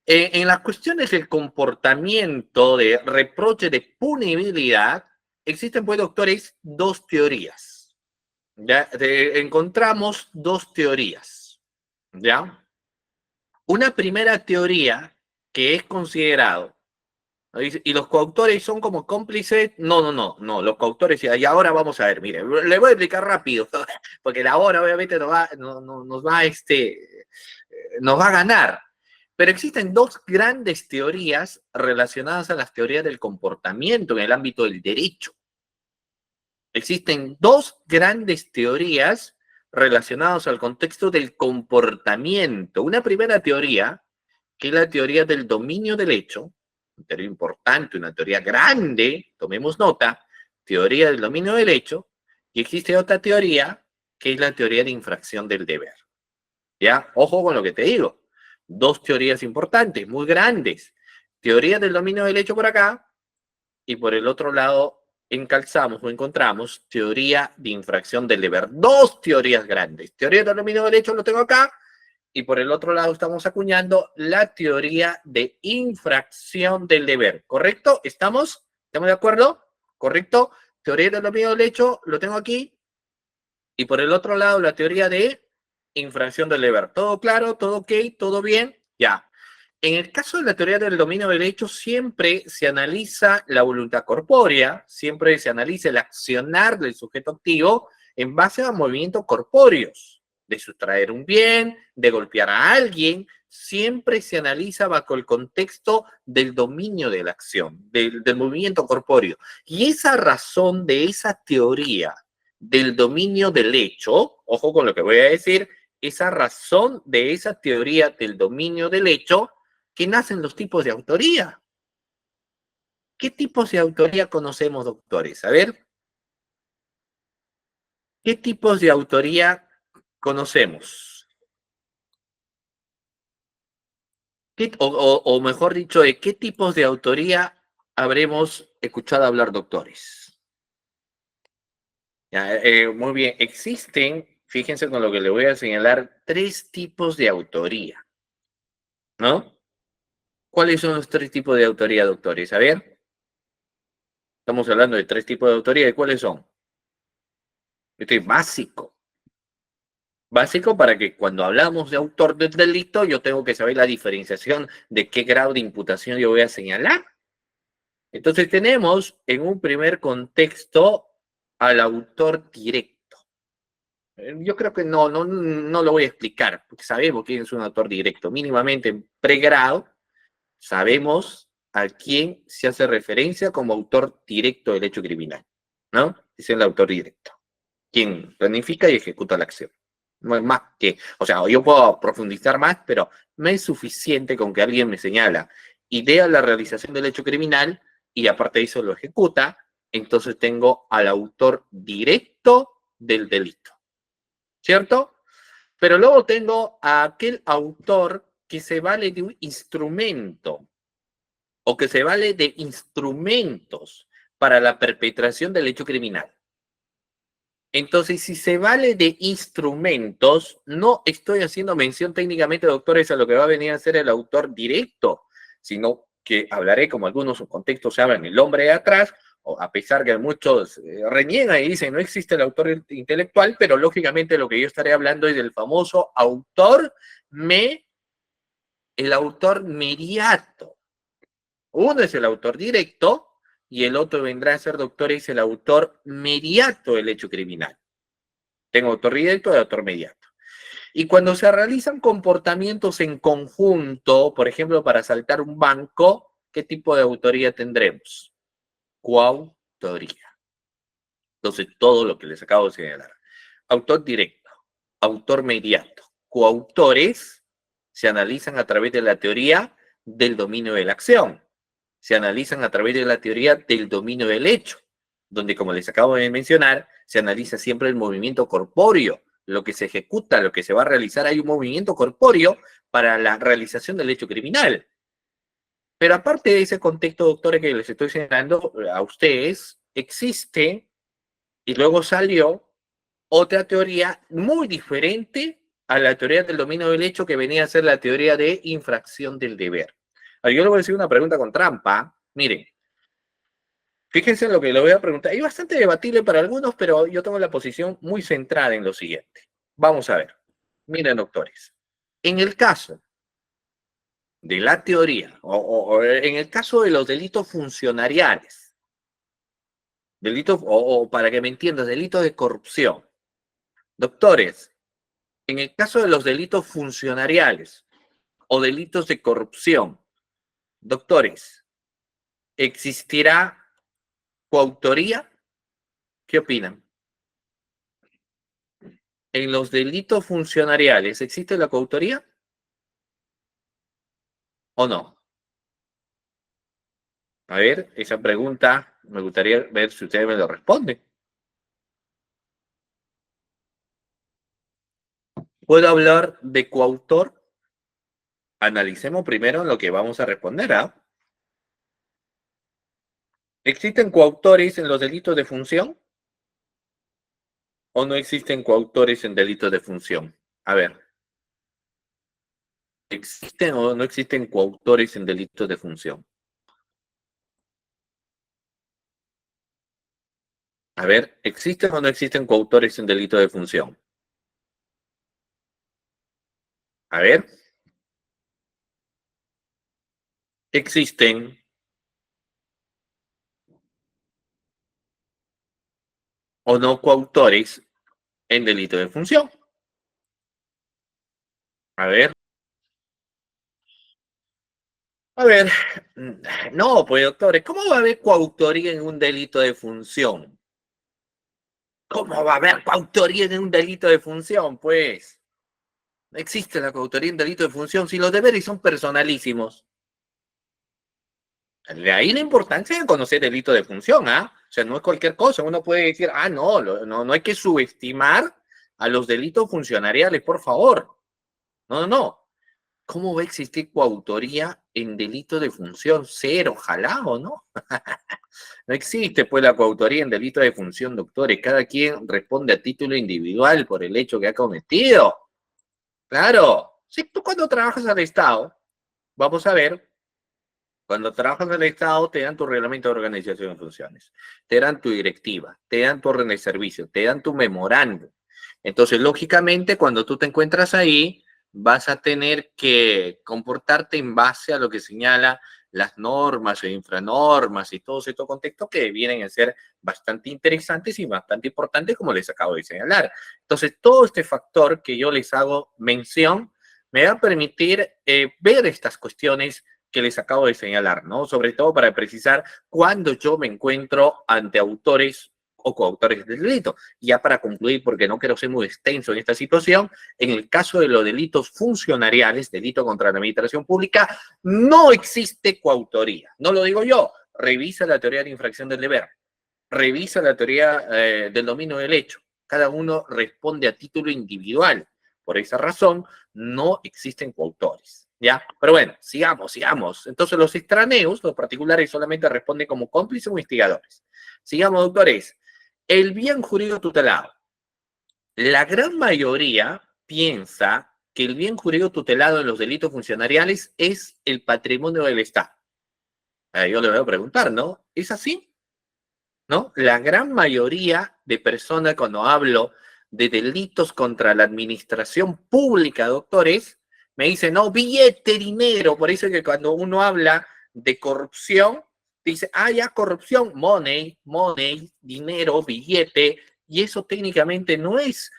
En las cuestiones del comportamiento de reproche de punibilidad, existen, pues, doctores, dos teorías. ¿Ya? Encontramos dos teorías. ¿Ya? Una primera teoría que es considerado, y los coautores son como cómplices. No, no, no, no, los coautores, y ahora vamos a ver, mire, le voy a explicar rápido, porque la hora obviamente nos va a ganar. Pero existen dos grandes teorías relacionadas a las teorías del comportamiento en el ámbito del derecho. Existen dos grandes teorías relacionadas al contexto del comportamiento. Una primera teoría, que es la teoría del dominio del hecho, una teoría importante, una teoría grande, tomemos nota, teoría del dominio del hecho, y existe otra teoría, que es la teoría de infracción del deber. ¿Ya? Ojo con lo que te digo. Dos teorías importantes, muy grandes. Teoría del dominio del hecho por acá, y por el otro lado encalzamos o encontramos teoría de infracción del deber. Dos teorías grandes. Teoría del dominio del hecho lo tengo acá, y por el otro lado estamos acuñando la teoría de infracción del deber. ¿Correcto? ¿Estamos de acuerdo? ¿Correcto? Teoría del dominio del hecho lo tengo aquí, y por el otro lado la teoría de infracción del deber. ¿Todo claro? ¿Todo ok? ¿Todo bien? Ya. En el caso de la teoría del dominio del hecho, siempre se analiza la voluntad corpórea, siempre se analiza el accionar del sujeto activo en base a movimientos corpóreos, de sustraer un bien, de golpear a alguien, siempre se analiza bajo el contexto del dominio de la acción, del movimiento corpóreo. Y esa razón de esa teoría del dominio del hecho, ojo con lo que voy a decir, esa razón de esa teoría del dominio del hecho, que nacen los tipos de autoría. ¿Qué tipos de autoría conocemos, doctores? A ver, ¿qué tipos de autoría conocemos? O mejor dicho, ¿de qué tipos de autoría habremos escuchado hablar, doctores? Ya, muy bien, existen, fíjense con lo que le voy a señalar, tres tipos de autoría, ¿no? ¿Cuáles son los tres tipos de autoría, doctores? A ver, estamos hablando de tres tipos de autoría, ¿y cuáles son? Este es básico. Básico para que cuando hablamos de autor del delito, yo tengo que saber la diferenciación de qué grado de imputación yo voy a señalar. Entonces tenemos en un primer contexto al autor directo. Yo creo que no lo voy a explicar, porque sabemos quién es un autor directo. Mínimamente en pregrado sabemos a quién se hace referencia como autor directo del hecho criminal, ¿no? Es el autor directo, quien planifica y ejecuta la acción. No es más que, o sea, yo puedo profundizar más, pero no es suficiente con que alguien me señala, idea la realización del hecho criminal y aparte de eso lo ejecuta, entonces tengo al autor directo del delito, ¿cierto? Pero luego tengo a aquel autor que se vale de un instrumento o que se vale de instrumentos para la perpetración del hecho criminal. Entonces, si se vale de instrumentos, no estoy haciendo mención técnicamente, doctores, a lo que va a venir a ser el autor directo, sino que hablaré, como algunos contextos se hablan, el hombre de atrás, o a pesar que muchos reniegan y dicen no existe el autor intelectual, pero lógicamente lo que yo estaré hablando es del famoso autor el autor mediato. Uno es el autor directo y el otro vendrá a ser, doctores, el autor mediato del hecho criminal. Tengo autor directo y autor mediato. Y cuando se realizan comportamientos en conjunto, por ejemplo, para asaltar un banco, ¿qué tipo de autoría tendremos? Coautoría. Entonces, todo lo que les acabo de señalar. Autor directo, autor mediato, coautores se analizan a través de la teoría del dominio de la acción. Se analizan a través de la teoría del dominio del hecho, donde, como les acabo de mencionar, se analiza siempre el movimiento corpóreo, lo que se ejecuta, lo que se va a realizar, hay un movimiento corpóreo para la realización del hecho criminal. Pero aparte de ese contexto, doctores, que les estoy señalando a ustedes, existe, y luego salió, otra teoría muy diferente a la teoría del dominio del hecho, que venía a ser la teoría de infracción del deber. Ahora, yo le voy a decir una pregunta con trampa. Miren, fíjense en lo que le voy a preguntar. Es bastante debatible para algunos, pero yo tengo la posición muy centrada en lo siguiente. Vamos a ver. Miren, doctores. En el caso de la teoría, o en el caso de los delitos funcionariales, delitos, o para que me entiendas, delitos de corrupción. Doctores, en el caso de los delitos funcionariales o delitos de corrupción, doctores, ¿existirá coautoría? ¿Qué opinan? En los delitos funcionariales, ¿existe la coautoría o no? A ver, esa pregunta me gustaría ver si ustedes me lo responden. ¿Puedo hablar de coautor? Analicemos primero lo que vamos a responder, ¿ah? ¿Existen coautores en los delitos de función o no existen coautores en delitos de función? A ver, ¿existen o no existen coautores en delitos de función? A ver, ¿existen o no existen coautores en delitos de función? A ver, ¿existen o no coautores en delito de función? A ver, no, pues doctores, ¿cómo va a haber coautoría en un delito de función? ¿Cómo va a haber coautoría en un delito de función? Pues no existe la coautoría en delito de función si los deberes son personalísimos. De ahí la importancia de conocer delito de función, ¿ah? O sea, no es cualquier cosa. Uno puede decir, no, no hay que subestimar a los delitos funcionariales, por favor. No, no, no. ¿Cómo va a existir coautoría en delito de función? Cero, ojalá o no. No existe, pues, la coautoría en delito de función, doctores. Cada quien responde a título individual por el hecho que ha cometido. Claro. Si tú cuando trabajas al Estado, vamos a ver, cuando trabajas en el Estado te dan tu reglamento de organización de funciones, te dan tu directiva, te dan tu orden de servicio, te dan tu memorando. Entonces, lógicamente, cuando tú te encuentras ahí, vas a tener que comportarte en base a lo que señala las normas e infranormas y todos estos contextos que vienen a ser bastante interesantes y bastante importantes, como les acabo de señalar. Entonces, todo este factor que yo les hago mención me va a permitir ver estas cuestiones que les acabo de señalar, ¿no? Sobre todo para precisar cuándo yo me encuentro ante autores o coautores del delito. Ya para concluir, porque no quiero ser muy extenso en esta situación, en el caso de los delitos funcionariales, delito contra la administración pública, no existe coautoría. No lo digo yo, revisa la teoría de infracción del deber. revisa la teoría del dominio del hecho. Cada uno responde a título individual. Por esa razón, no existen coautores. ¿Ya? Pero bueno, sigamos. Entonces, los extraneos, los particulares, solamente responden como cómplices o investigadores. Sigamos, doctores. El bien jurídico tutelado. La gran mayoría piensa que el bien jurídico tutelado en los delitos funcionariales es el patrimonio del Estado. Yo le voy a preguntar, ¿no? ¿Es así? ¿No? La gran mayoría de personas, cuando hablo de delitos contra la administración pública, doctores, me dicen, no, billete, dinero. Por eso es que cuando uno habla de corrupción, dice, ya, corrupción, money, dinero, billete, y eso técnicamente no es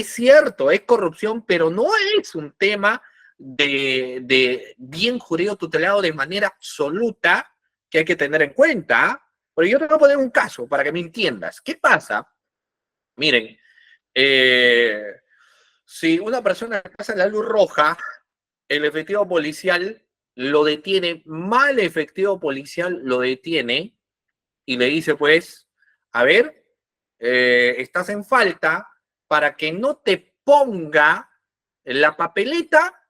cierto, es corrupción, pero no es un tema de bien jurídico tutelado de manera absoluta que hay que tener en cuenta. Pero yo te voy a poner un caso para que me entiendas. ¿Qué pasa? Miren, eh, si una persona pasa la luz roja, el efectivo policial lo detiene, mal efectivo policial lo detiene y le dice, pues, a ver, estás en falta para que no te ponga la papeleta,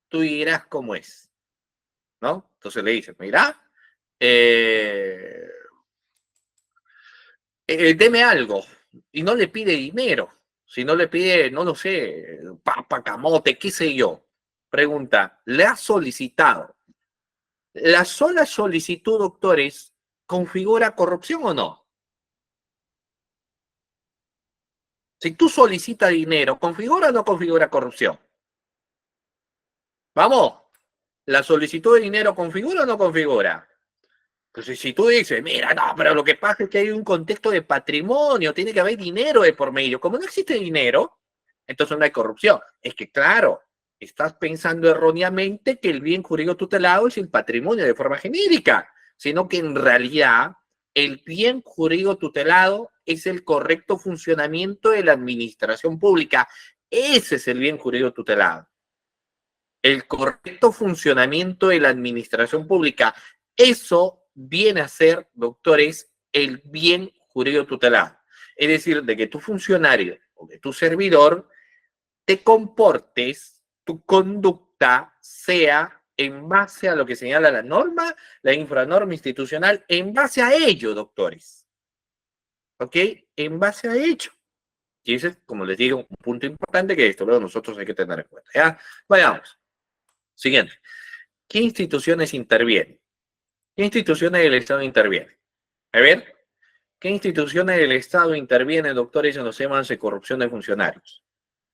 tú dirás cómo es, ¿no? Entonces le dices, mira, eh, deme algo, y no le pide dinero, si no le pide, no lo sé, papa, camote, qué sé yo. Pregunta, ¿le ha solicitado? ¿La sola solicitud, doctores, configura corrupción o no? Si tú solicitas dinero, ¿configura o no configura corrupción? Vamos, ¿la solicitud de dinero configura o no configura? Pues si tú dices, mira, no, pero lo que pasa es que hay un contexto de patrimonio, tiene que haber dinero de por medio. Como no existe dinero, entonces no hay corrupción. Es que, claro, estás pensando erróneamente que el bien jurídico tutelado es el patrimonio de forma genérica, sino que en realidad el bien jurídico tutelado es el correcto funcionamiento de la administración pública. Ese es el bien jurídico tutelado. El correcto funcionamiento de la administración pública. Eso viene a ser, doctores, el bien jurídico tutelado. Es decir, de que tu funcionario o de tu servidor te comportes, tu conducta sea en base a lo que señala la norma, la infranorma institucional, en base a ello, doctores. ¿Ok? En base a ello. Y ese es, como les digo, un punto importante que esto luego nosotros hay que tener en cuenta. ¿Ya? Vayamos. Siguiente. ¿Qué instituciones intervienen? ¿Qué instituciones del Estado intervienen? A ver, ¿qué instituciones del Estado intervienen, doctores, en los temas de corrupción de funcionarios?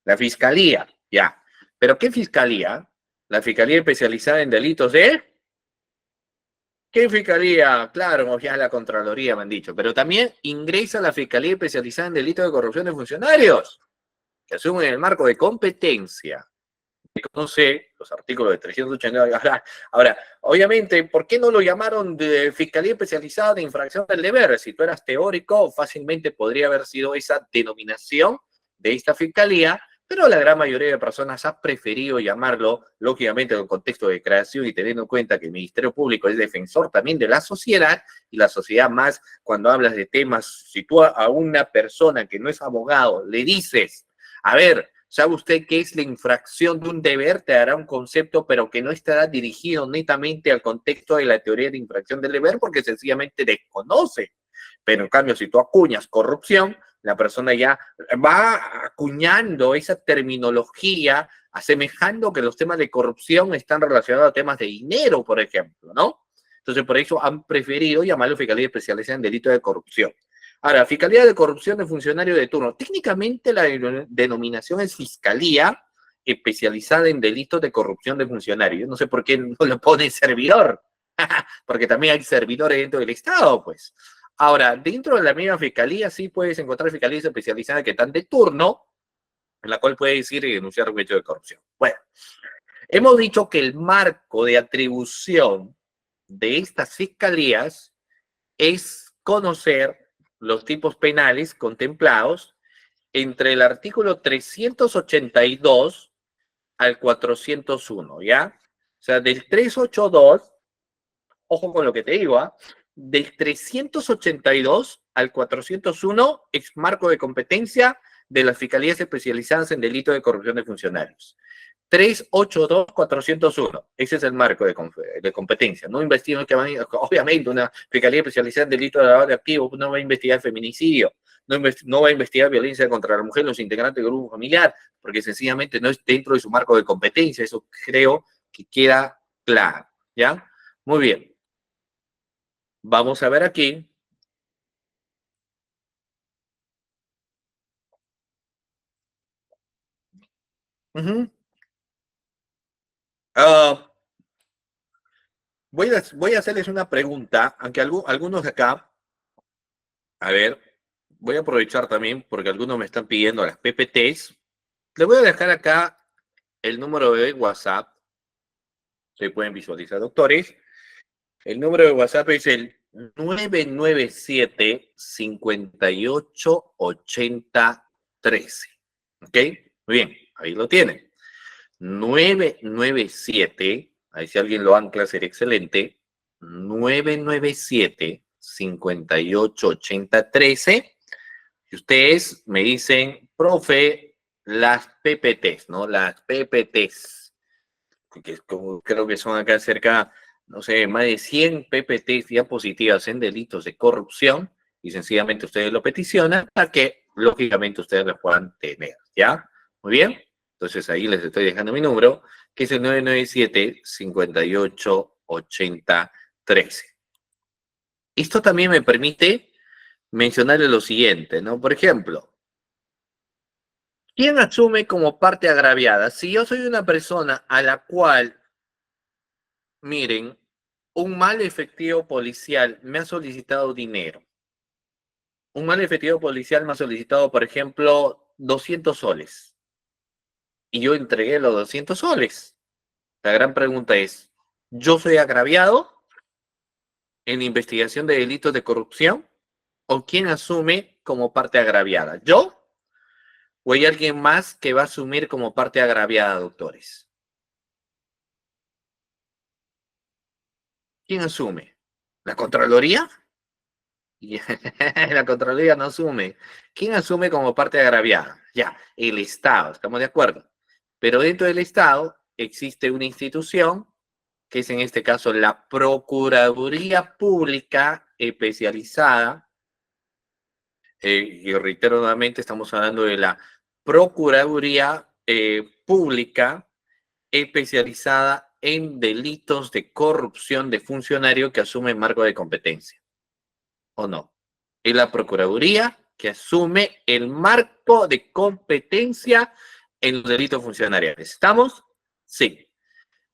La Fiscalía, ya. ¿Pero qué Fiscalía? La Fiscalía especializada en delitos de... ¿Qué Fiscalía? Claro, ya la Contraloría me han dicho, pero también ingresa la Fiscalía especializada en delitos de corrupción de funcionarios, que asumen el marco de competencia. Conoce los artículos de 389. Ahora, obviamente, ¿por qué no lo llamaron de Fiscalía Especializada de Infracción del Deber? Si tú eras teórico, fácilmente podría haber sido esa denominación de esta fiscalía, pero la gran mayoría de personas ha preferido llamarlo, lógicamente, en el contexto de creación y teniendo en cuenta que el Ministerio Público es defensor también de la sociedad, y la sociedad más, cuando hablas de temas, si tú a una persona que no es abogado le dices, a ver, ¿sabe usted qué es la infracción de un deber? Te dará un concepto, pero que no estará dirigido netamente al contexto de la teoría de infracción del deber, porque sencillamente desconoce. Pero en cambio, si tú acuñas corrupción, la persona ya va acuñando esa terminología, asemejando que los temas de corrupción están relacionados a temas de dinero, por ejemplo, ¿no? Entonces, por eso han preferido llamarlo Fiscalía Especializada en Delitos de Corrupción. Ahora, Fiscalía de Corrupción de Funcionario de Turno. Técnicamente la denominación es Fiscalía Especializada en Delitos de Corrupción de Funcionarios. Yo no sé por qué no lo pone servidor, porque también hay servidores dentro del Estado, pues. Ahora, dentro de la misma Fiscalía sí puedes encontrar fiscalías especializadas que están de turno, en la cual puedes ir y denunciar un hecho de corrupción. Bueno, hemos dicho que el marco de atribución de estas fiscalías es conocer los tipos penales contemplados entre el artículo 382 al 401, ¿ya? O sea, del 382 ojo con lo que te digo, ¿ah? Del 382 al 401 es marco de competencia de las fiscalías especializadas en delito de corrupción de funcionarios. 382, 401. Ese es el marco de competencia. No investigan que van, obviamente, una fiscalía especializada en delito de lavado de activos no va a investigar feminicidio, no va a investigar violencia contra la mujer, los integrantes del grupo familiar, porque sencillamente no es dentro de su marco de competencia. Eso creo que queda claro. ¿Ya? Muy bien. Vamos a ver aquí. Uh-huh. Voy a hacerles una pregunta, aunque algunos de acá, a ver, voy a aprovechar también porque algunos me están pidiendo las PPTs. Les voy a dejar acá el número de WhatsApp. Se pueden visualizar, doctores. El número de WhatsApp es el 997-588013. ¿Ok? Muy bien, ahí lo tienen. 997, ahí si alguien lo ancla sería excelente. 997-588013. Y ustedes me dicen, profe, las PPTs, ¿no? Las PPTs, que creo que son acá cerca, no sé, más de 100 PPTs diapositivas en delitos de corrupción, y sencillamente ustedes lo peticionan para que, lógicamente, ustedes las puedan tener, ¿ya? Muy bien. Entonces ahí les estoy dejando mi número, que es el 997-588013. Esto también me permite mencionarle lo siguiente, ¿no? Por ejemplo, ¿quién asume como parte agraviada? Si yo soy una persona a la cual, miren, un mal efectivo policial me ha solicitado dinero. Un mal efectivo policial me ha solicitado, por ejemplo, 200 soles. Y yo entregué los 200 soles. La gran pregunta es, ¿yo soy agraviado en investigación de delitos de corrupción? ¿O quién asume como parte agraviada? ¿Yo? ¿O hay alguien más que va a asumir como parte agraviada, doctores? ¿Quién asume? ¿La Contraloría? La Contraloría no asume. ¿Quién asume como parte agraviada? Ya, el Estado, estamos de acuerdo. Pero dentro del Estado existe una institución, que es en este caso la Procuraduría Pública Especializada, y reitero nuevamente, estamos hablando de la Procuraduría Pública especializada en delitos de corrupción de funcionario que asume marco de competencia. ¿O no? Es la Procuraduría que asume el marco de competencia en los delitos funcionariales. ¿Estamos? Sí.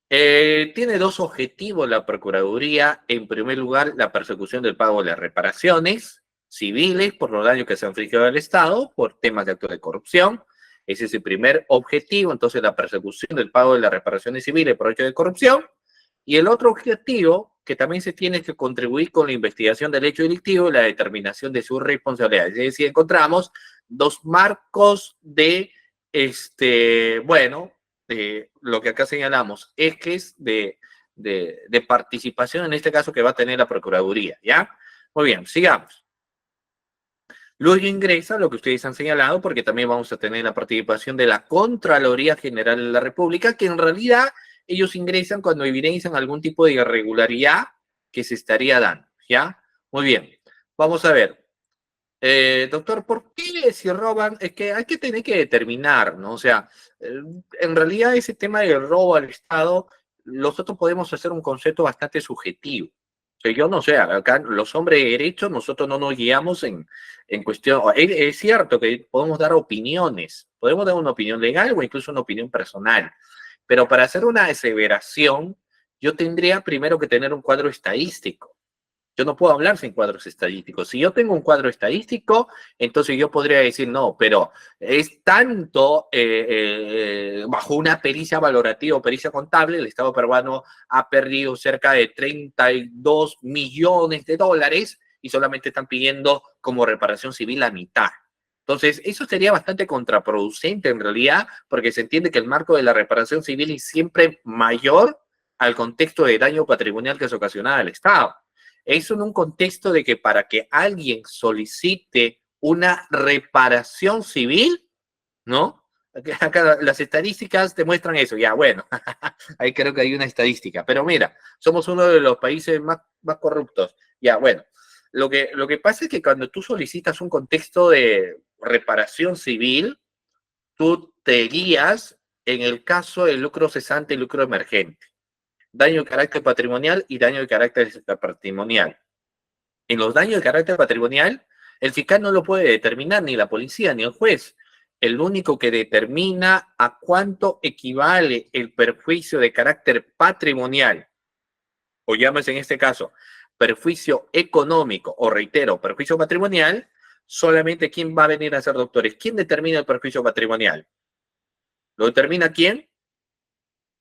Tiene dos objetivos la Procuraduría. En primer lugar, la persecución del pago de las reparaciones civiles por los daños que se han infligido al Estado por temas de actos de corrupción. Ese es el primer objetivo. Entonces, la persecución del pago de las reparaciones civiles por hechos de corrupción. Y el otro objetivo, que también se tiene que contribuir con la investigación del hecho delictivo y la determinación de su responsabilidad. Es decir, encontramos dos marcos de, bueno, lo que acá señalamos, ejes de participación, en este caso que va a tener la Procuraduría, ¿ya? Muy bien, sigamos. Luego ingresa lo que ustedes han señalado, porque también vamos a tener la participación de la Contraloría General de la República, que en realidad ellos ingresan cuando evidencian algún tipo de irregularidad que se estaría dando, ¿ya? Muy bien, vamos a ver. Doctor, ¿por qué si roban? Es que hay que tener que determinar, ¿no? O sea, en realidad ese tema del robo al Estado, nosotros podemos hacer un concepto bastante subjetivo. O sea, yo no sé, acá los hombres de derecho, nosotros no nos guiamos en cuestión. Es cierto que podemos dar opiniones, podemos dar una opinión legal o incluso una opinión personal, pero para hacer una aseveración, yo tendría primero que tener un cuadro estadístico. Yo no puedo hablar sin cuadros estadísticos. Si yo tengo un cuadro estadístico, entonces yo podría decir, no, pero es tanto bajo una pericia valorativa o pericia contable, el Estado peruano ha perdido cerca de 32 millones de dólares y solamente están pidiendo como reparación civil la mitad. Entonces, eso sería bastante contraproducente en realidad, porque se entiende que el marco de la reparación civil es siempre mayor al contexto de daño patrimonial que es ocasionado al Estado. Eso en un contexto de que para que alguien solicite una reparación civil, ¿no? Acá las estadísticas te muestran eso, ya bueno, ahí creo que hay una estadística, pero mira, somos uno de los países más corruptos, ya bueno, lo que pasa es que cuando tú solicitas un contexto de reparación civil, tú te guías en el caso de lucro cesante y lucro emergente, daño de carácter patrimonial y daño de carácter patrimonial. En los daños de carácter patrimonial, el fiscal no lo puede determinar, ni la policía, ni el juez. El único que determina a cuánto equivale el perjuicio de carácter patrimonial, o llámese en este caso, perjuicio económico, o reitero, perjuicio patrimonial, solamente quién va a venir a ser doctores. ¿Quién determina el perjuicio patrimonial? ¿Lo determina quién?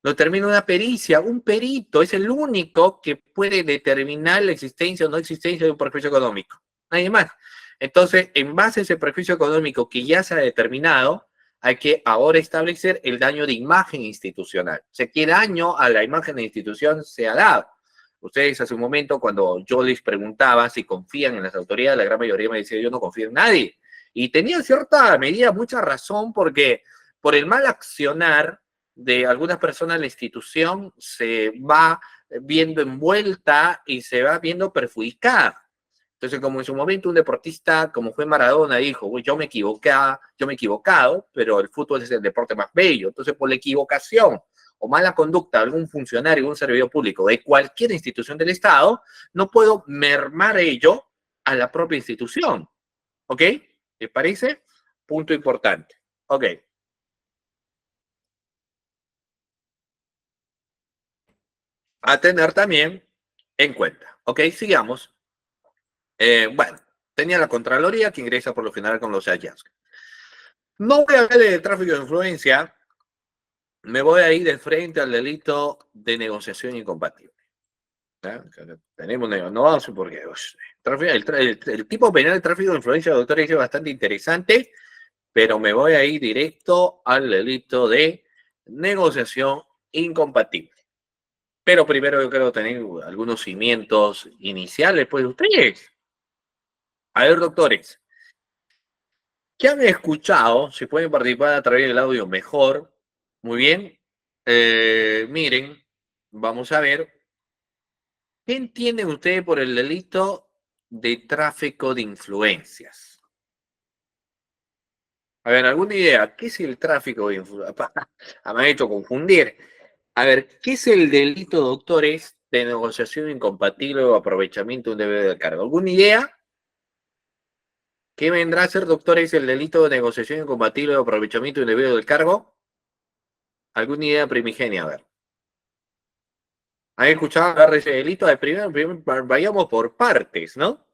Lo determina una pericia, un perito, es el único que puede determinar la existencia o no existencia de un perjuicio económico. Nadie más. Entonces, en base a ese perjuicio económico que ya se ha determinado, hay que ahora establecer el daño de imagen institucional. O sea, ¿qué daño a la imagen de la institución se ha dado? Ustedes hace un momento, cuando yo les preguntaba si confían en las autoridades, la gran mayoría me decía, yo no confío en nadie. Y tenía cierta medida, mucha razón, porque por el mal accionar de algunas personas la institución se va viendo envuelta y se va viendo perjudicada. Entonces, como en su momento un deportista como fue Maradona dijo, yo me he equivocado, pero el fútbol es el deporte más bello. Entonces, por la equivocación o mala conducta de algún funcionario o un servidor público de cualquier institución del Estado, no puedo mermar ello a la propia institución. ¿Ok? ¿Les parece? Punto importante. Ok. A tener también en cuenta. ¿Ok? Sigamos. Bueno, tenía la Contraloría que ingresa por lo general con los hallazgos. No voy a hablar de tráfico de influencia, me voy a ir de frente al delito de negociación incompatible. ¿Ya? Tenemos no vamos porque el tipo penal de tráfico de influencia, doctor, es bastante interesante, pero me voy a ir directo al delito de negociación incompatible. Pero primero yo quiero tener algunos cimientos iniciales, pues ustedes. A ver, doctores, ¿qué han escuchado? Si pueden participar a través del audio, mejor. Muy bien. Miren, vamos a ver. ¿Qué entienden ustedes por el delito de tráfico de influencias? A ver, ¿alguna idea? ¿Qué es el tráfico de influencias? Me han hecho confundir. A ver, ¿qué es el delito, doctores, de negociación incompatible o aprovechamiento de un deber de cargo? ¿Alguna idea? ¿Qué vendrá a ser, doctores, el delito de negociación incompatible o aprovechamiento indebido del cargo? ¿Alguna idea primigenia? A ver. ¿Han escuchado hablar de ese delito? Primero vayamos por partes, ¿no?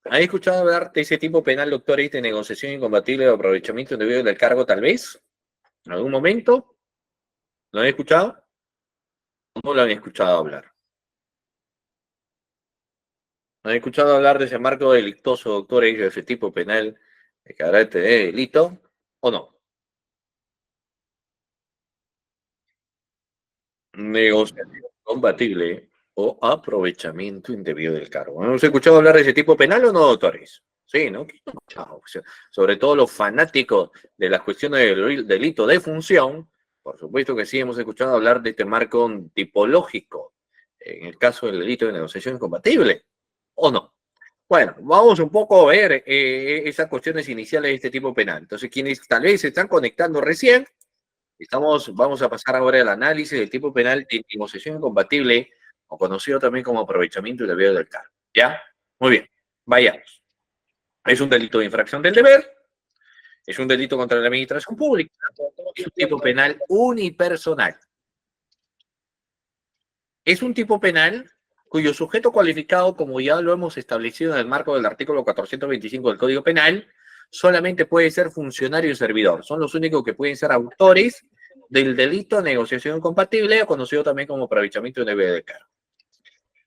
¿Han escuchado hablar de ese tipo penal, doctores, de negociación incompatible o aprovechamiento indebido del cargo, tal vez? ¿En algún momento? ¿Lo han escuchado? ¿No lo han escuchado hablar? ¿Han escuchado hablar de ese marco delictoso, doctores, de ese tipo penal de carácter de delito? ¿O no? Negociación compatible o aprovechamiento indebido del cargo. ¿Hemos escuchado hablar de ese tipo penal o no, doctores? Sí, ¿no? Chao. Sobre todo los fanáticos de las cuestiones del delito de función, por supuesto que sí hemos escuchado hablar de este marco tipológico en el caso del delito de negociación incompatible, ¿o no? Bueno, vamos un poco a ver esas cuestiones iniciales de este tipo penal. Entonces, quienes tal vez se están conectando recién, vamos a pasar ahora al análisis del tipo penal de negociación incompatible, o conocido también como aprovechamiento indebido del cargo. ¿Ya? Muy bien, vayamos. Es un delito de infracción del deber, es un delito contra la administración pública, es un tipo penal unipersonal. Es un tipo penal cuyo sujeto cualificado, como ya lo hemos establecido en el marco del artículo 425 del Código Penal, solamente puede ser funcionario y servidor. Son los únicos que pueden ser autores del delito de negociación incompatible, conocido también como aprovechamiento indebido de cargo.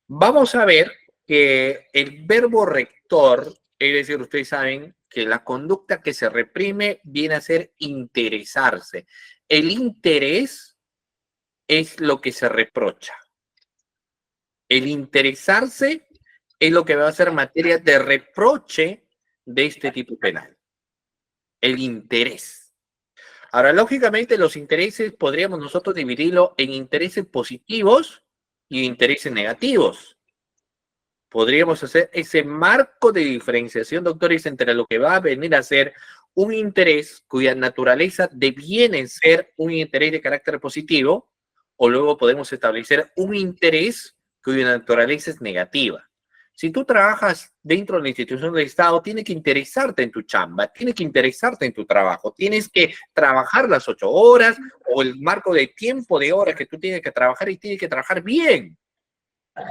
Vamos a ver que el verbo rector, es decir, ustedes saben que la conducta que se reprime viene a ser interesarse. El interés es lo que se reprocha. El interesarse es lo que va a ser materia de reproche de este tipo penal. El interés. Ahora, lógicamente, los intereses podríamos nosotros dividirlo en intereses positivos y intereses negativos. Podríamos hacer ese marco de diferenciación, doctores, entre lo que va a venir a ser un interés cuya naturaleza deviene ser un interés de carácter positivo, o luego podemos establecer un interés cuya naturaleza es negativa. Si tú trabajas dentro de la institución del Estado, tienes que interesarte en tu chamba, tienes que interesarte en tu trabajo, tienes que trabajar las 8 horas o el marco de tiempo de horas que tú tienes que trabajar y tienes que trabajar bien.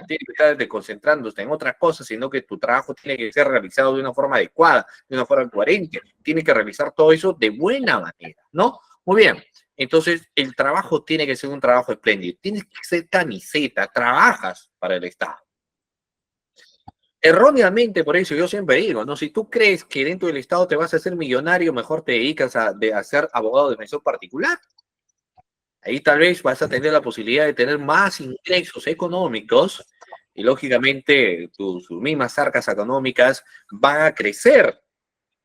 Tienes que estar concentrándote en otra cosa, sino que tu trabajo tiene que ser realizado de una forma adecuada, de una forma coherente. Tienes que realizar todo eso de buena manera, ¿no? Muy bien. Entonces, el trabajo tiene que ser un trabajo espléndido. Tienes que ser camiseta, trabajas para el Estado. Erróneamente, por eso yo siempre digo, ¿no? Si tú crees que dentro del Estado te vas a hacer millonario, mejor te dedicas a ser abogado de defensor particular. Ahí tal vez vas a tener la posibilidad de tener más ingresos económicos y lógicamente tus mismas arcas económicas van a crecer.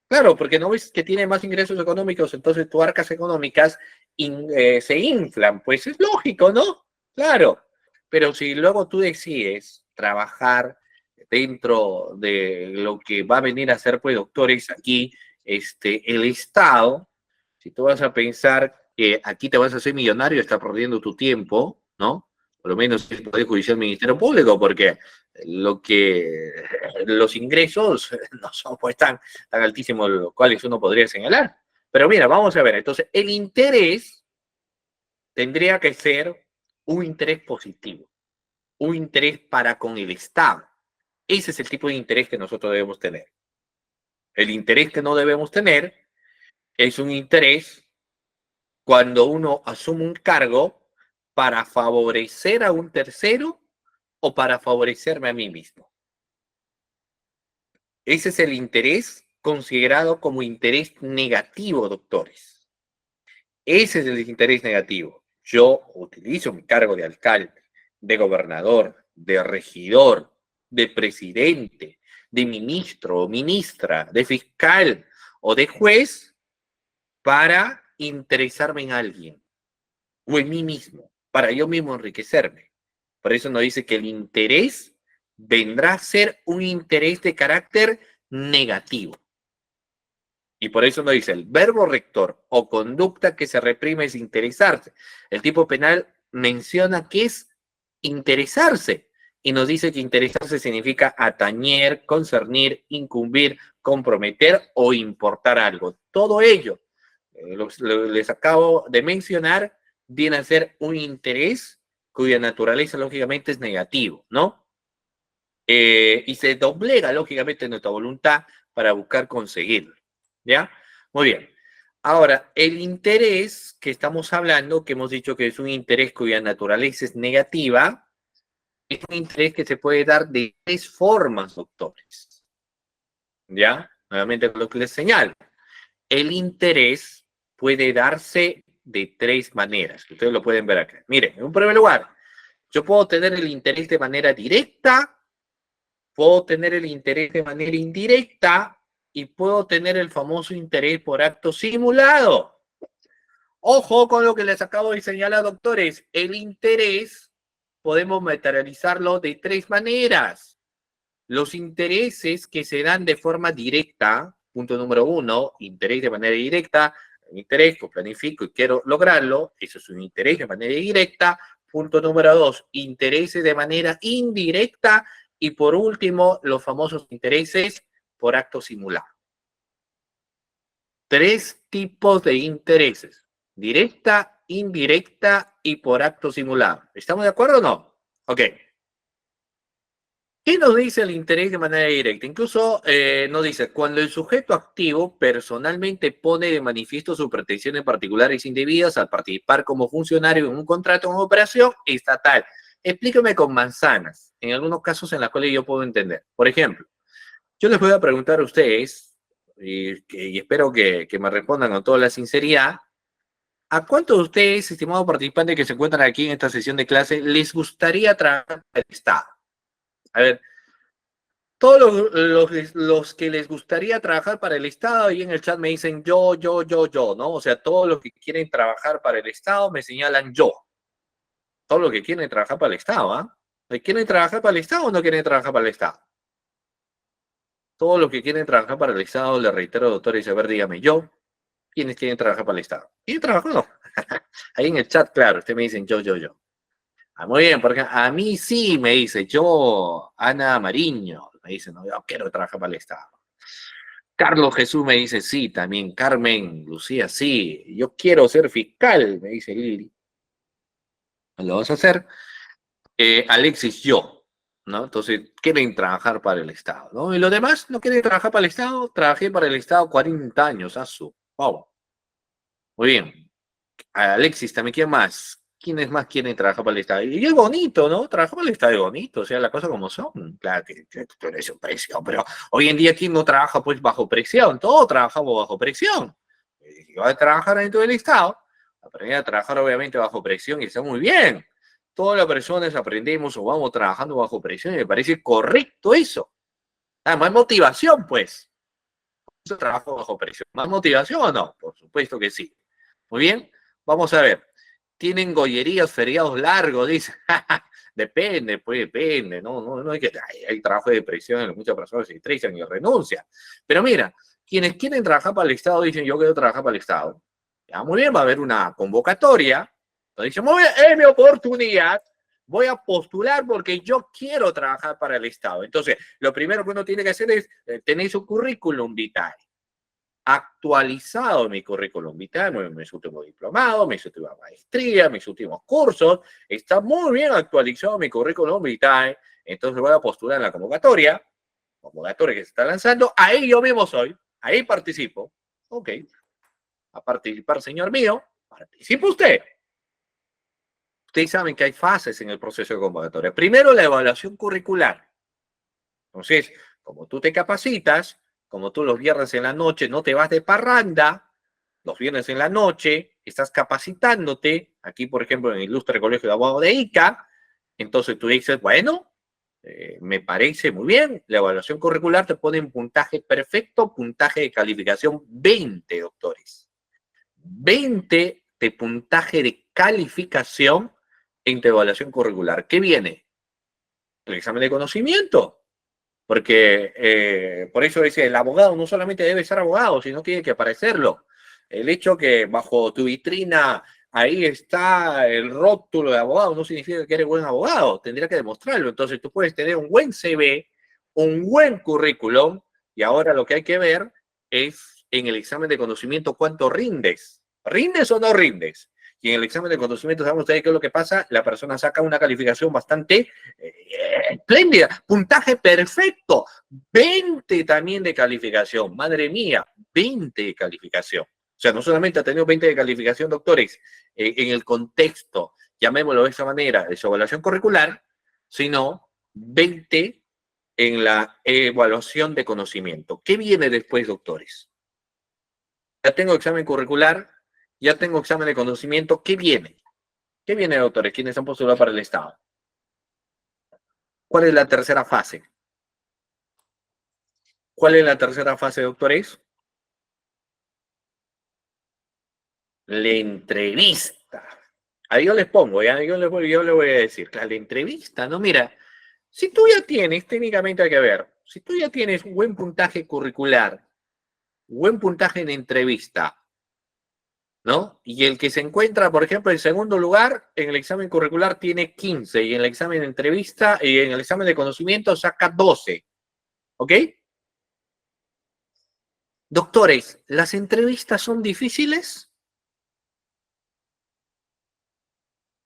Claro, porque no ves que tiene más ingresos económicos, entonces tus arcas económicas se inflan. Pues es lógico, ¿no? Claro. Pero si luego tú decides trabajar dentro de lo que va a venir a ser, pues, doctores, aquí, el Estado, si tú vas a pensar que aquí te vas a hacer millonario, estás perdiendo tu tiempo, ¿no? Por lo menos el Poder Judicial, Ministerio Público, porque los ingresos no son pues tan altísimos los cuales uno podría señalar. Pero mira, vamos a ver, entonces el interés tendría que ser un interés positivo, un interés para con el Estado. Ese es el tipo de interés que nosotros debemos tener. El interés que no debemos tener es un interés cuando uno asume un cargo para favorecer a un tercero o para favorecerme a mí mismo. Ese es el interés considerado como interés negativo, doctores. Ese es el interés negativo. Yo utilizo mi cargo de alcalde, de gobernador, de regidor, de presidente, de ministro o ministra, de fiscal o de juez para interesarme en alguien o en mí mismo, para yo mismo enriquecerme. Por eso nos dice que el interés vendrá a ser un interés de carácter negativo. Y por eso nos dice el verbo rector o conducta que se reprime es interesarse. El tipo penal menciona que es interesarse y nos dice que interesarse significa atañer, concernir, incumbir, comprometer o importar algo. Todo ello, les acabo de mencionar, viene a ser un interés cuya naturaleza lógicamente es negativo, ¿no? Y se doblega lógicamente nuestra voluntad para buscar conseguirlo. ¿Ya? Muy bien. Ahora, el interés que estamos hablando, que hemos dicho que es un interés cuya naturaleza es negativa, es un interés que se puede dar de 3 formas, doctores. ¿Ya? Nuevamente lo que les señalo. El interés puede darse de 3 maneras. Ustedes lo pueden ver acá. Miren, en un primer lugar, yo puedo tener el interés de manera directa, puedo tener el interés de manera indirecta y puedo tener el famoso interés por acto simulado. Ojo con lo que les acabo de señalar, doctores. El interés podemos materializarlo de 3 maneras. Los intereses que se dan de forma directa, punto número 1, interés de manera directa, un interés que planifico y quiero lograrlo, eso es un interés de manera directa. Punto número 2, intereses de manera indirecta. Y por último, los famosos intereses por acto simulado. 3 tipos de intereses: directa, indirecta y por acto simulado. ¿Estamos de acuerdo o no? Ok. ¿Qué nos dice el interés de manera directa? Incluso nos dice, cuando el sujeto activo personalmente pone de manifiesto sus pretensiones particulares indebidas al participar como funcionario en un contrato o una operación estatal. Explíqueme con manzanas, en algunos casos en los cuales yo puedo entender. Por ejemplo, yo les voy a preguntar a ustedes, y espero que me respondan con toda la sinceridad, ¿A cuántos de ustedes, estimados participantes que se encuentran aquí en esta sesión de clase, les gustaría trabajar para el Estado? A ver, todos los que les gustaría trabajar para el Estado, ahí en el chat me dicen yo, ¿no? O sea, todos los que quieren trabajar para el Estado me señalan yo. Todos los que quieren trabajar para el Estado, ¿ah? ¿Quieren trabajar para el Estado o no quieren trabajar para el Estado? Todos los que quieren trabajar para el Estado, le reitero, doctor Isabel, dígame yo, ¿quiénes quieren trabajar para el Estado? ¿Quieren trabajar o no? Ahí en el chat, claro, ustedes me dicen yo. Ah, muy bien, porque a mí sí me dice, yo, Ana Mariño, me dice, no, yo quiero trabajar para el Estado. Carlos Jesús me dice, sí, también. Carmen, Lucía, sí. Yo quiero ser fiscal, me dice Lili. Lo vas a hacer. Alexis, yo. ¿No? Entonces, quieren trabajar para el Estado, ¿no? Y los demás no quieren trabajar para el Estado. Trabajé para el Estado 40 años, Asu. Wow. Muy bien. Alexis, también, ¿quién más? ¿Quiénes más quieren trabajar para el Estado? Y es bonito, ¿no? Trabajar para el Estado es bonito, o sea, las cosas como son. Claro que tú eres un presión, pero hoy en día, ¿quién no trabaja pues bajo presión? Todos trabajamos bajo presión. Si vas a trabajar dentro del Estado, aprender a trabajar obviamente bajo presión y está muy bien. Todas las personas aprendemos o vamos trabajando bajo presión y me parece correcto eso. Más motivación, pues. Yo trabajo bajo presión. ¿Más motivación o no? Por supuesto que sí. Muy bien, vamos a ver. Tienen gollerías, feriados largos, dice. Depende, pues depende. No hay que. Hay trabajo de presión en muchas personas se estresan y renuncian. Pero mira, quienes quieren trabajar para el Estado dicen: yo quiero trabajar para el Estado. Ya, muy bien, va a haber una convocatoria. Entonces dicen: muy bien, es mi oportunidad. Voy a postular porque yo quiero trabajar para el Estado. Entonces, lo primero que uno tiene que hacer es tener su currículum vitae actualizado mi currículum vitae, mis últimos diplomados, mis últimas maestrías, mis últimos cursos. Está muy bien actualizado mi currículum vitae. Entonces voy a postular en la convocatoria que se está lanzando. Ahí yo mismo soy. Ahí participo. Ok. A participar, señor mío. Participa usted. Ustedes saben que hay fases en el proceso de convocatoria. Primero, la evaluación curricular. Entonces, como tú te capacitas, como tú los viernes en la noche no te vas de parranda, los viernes en la noche estás capacitándote, aquí por ejemplo en el Ilustre Colegio de Abogados de ICA, entonces tú dices, bueno, me parece muy bien, la evaluación curricular te pone en puntaje perfecto, puntaje de calificación 20, doctores. 20 de puntaje de calificación en tu evaluación curricular. ¿Qué viene? El examen de conocimiento. Porque por eso dice, el abogado no solamente debe ser abogado, sino tiene que parecerlo. El hecho que bajo tu vitrina ahí está el rótulo de abogado no significa que eres buen abogado, tendría que demostrarlo. Entonces tú puedes tener un buen CV, un buen currículum, y ahora lo que hay que ver es en el examen de conocimiento cuánto rindes. ¿Rindes o no rindes? Y en el examen de conocimiento, ¿saben ustedes qué es lo que pasa? La persona saca una calificación bastante espléndida, puntaje perfecto, 20 también de calificación, madre mía, 20 de calificación. O sea, no solamente ha tenido 20 de calificación, doctores, en el contexto, llamémoslo de esa manera, de su evaluación curricular, sino 20 en la evaluación de conocimiento. ¿Qué viene después, doctores? Ya tengo examen curricular, ya tengo examen de conocimiento, ¿qué viene? ¿Qué viene, doctores? ¿Quiénes han postulado para el Estado? ¿Cuál es la tercera fase? ¿Cuál es la tercera fase, doctores? La entrevista. Ahí yo les pongo, ya yo les voy a decir, la entrevista, ¿no? Mira, si tú ya tienes, técnicamente hay que ver, si tú ya tienes un buen puntaje curricular, buen puntaje en entrevista, ¿no? Y el que se encuentra, por ejemplo, en segundo lugar, en el examen curricular tiene 15 y en el examen de entrevista y en el examen de conocimiento saca 12, ¿ok? Doctores, ¿las entrevistas son difíciles?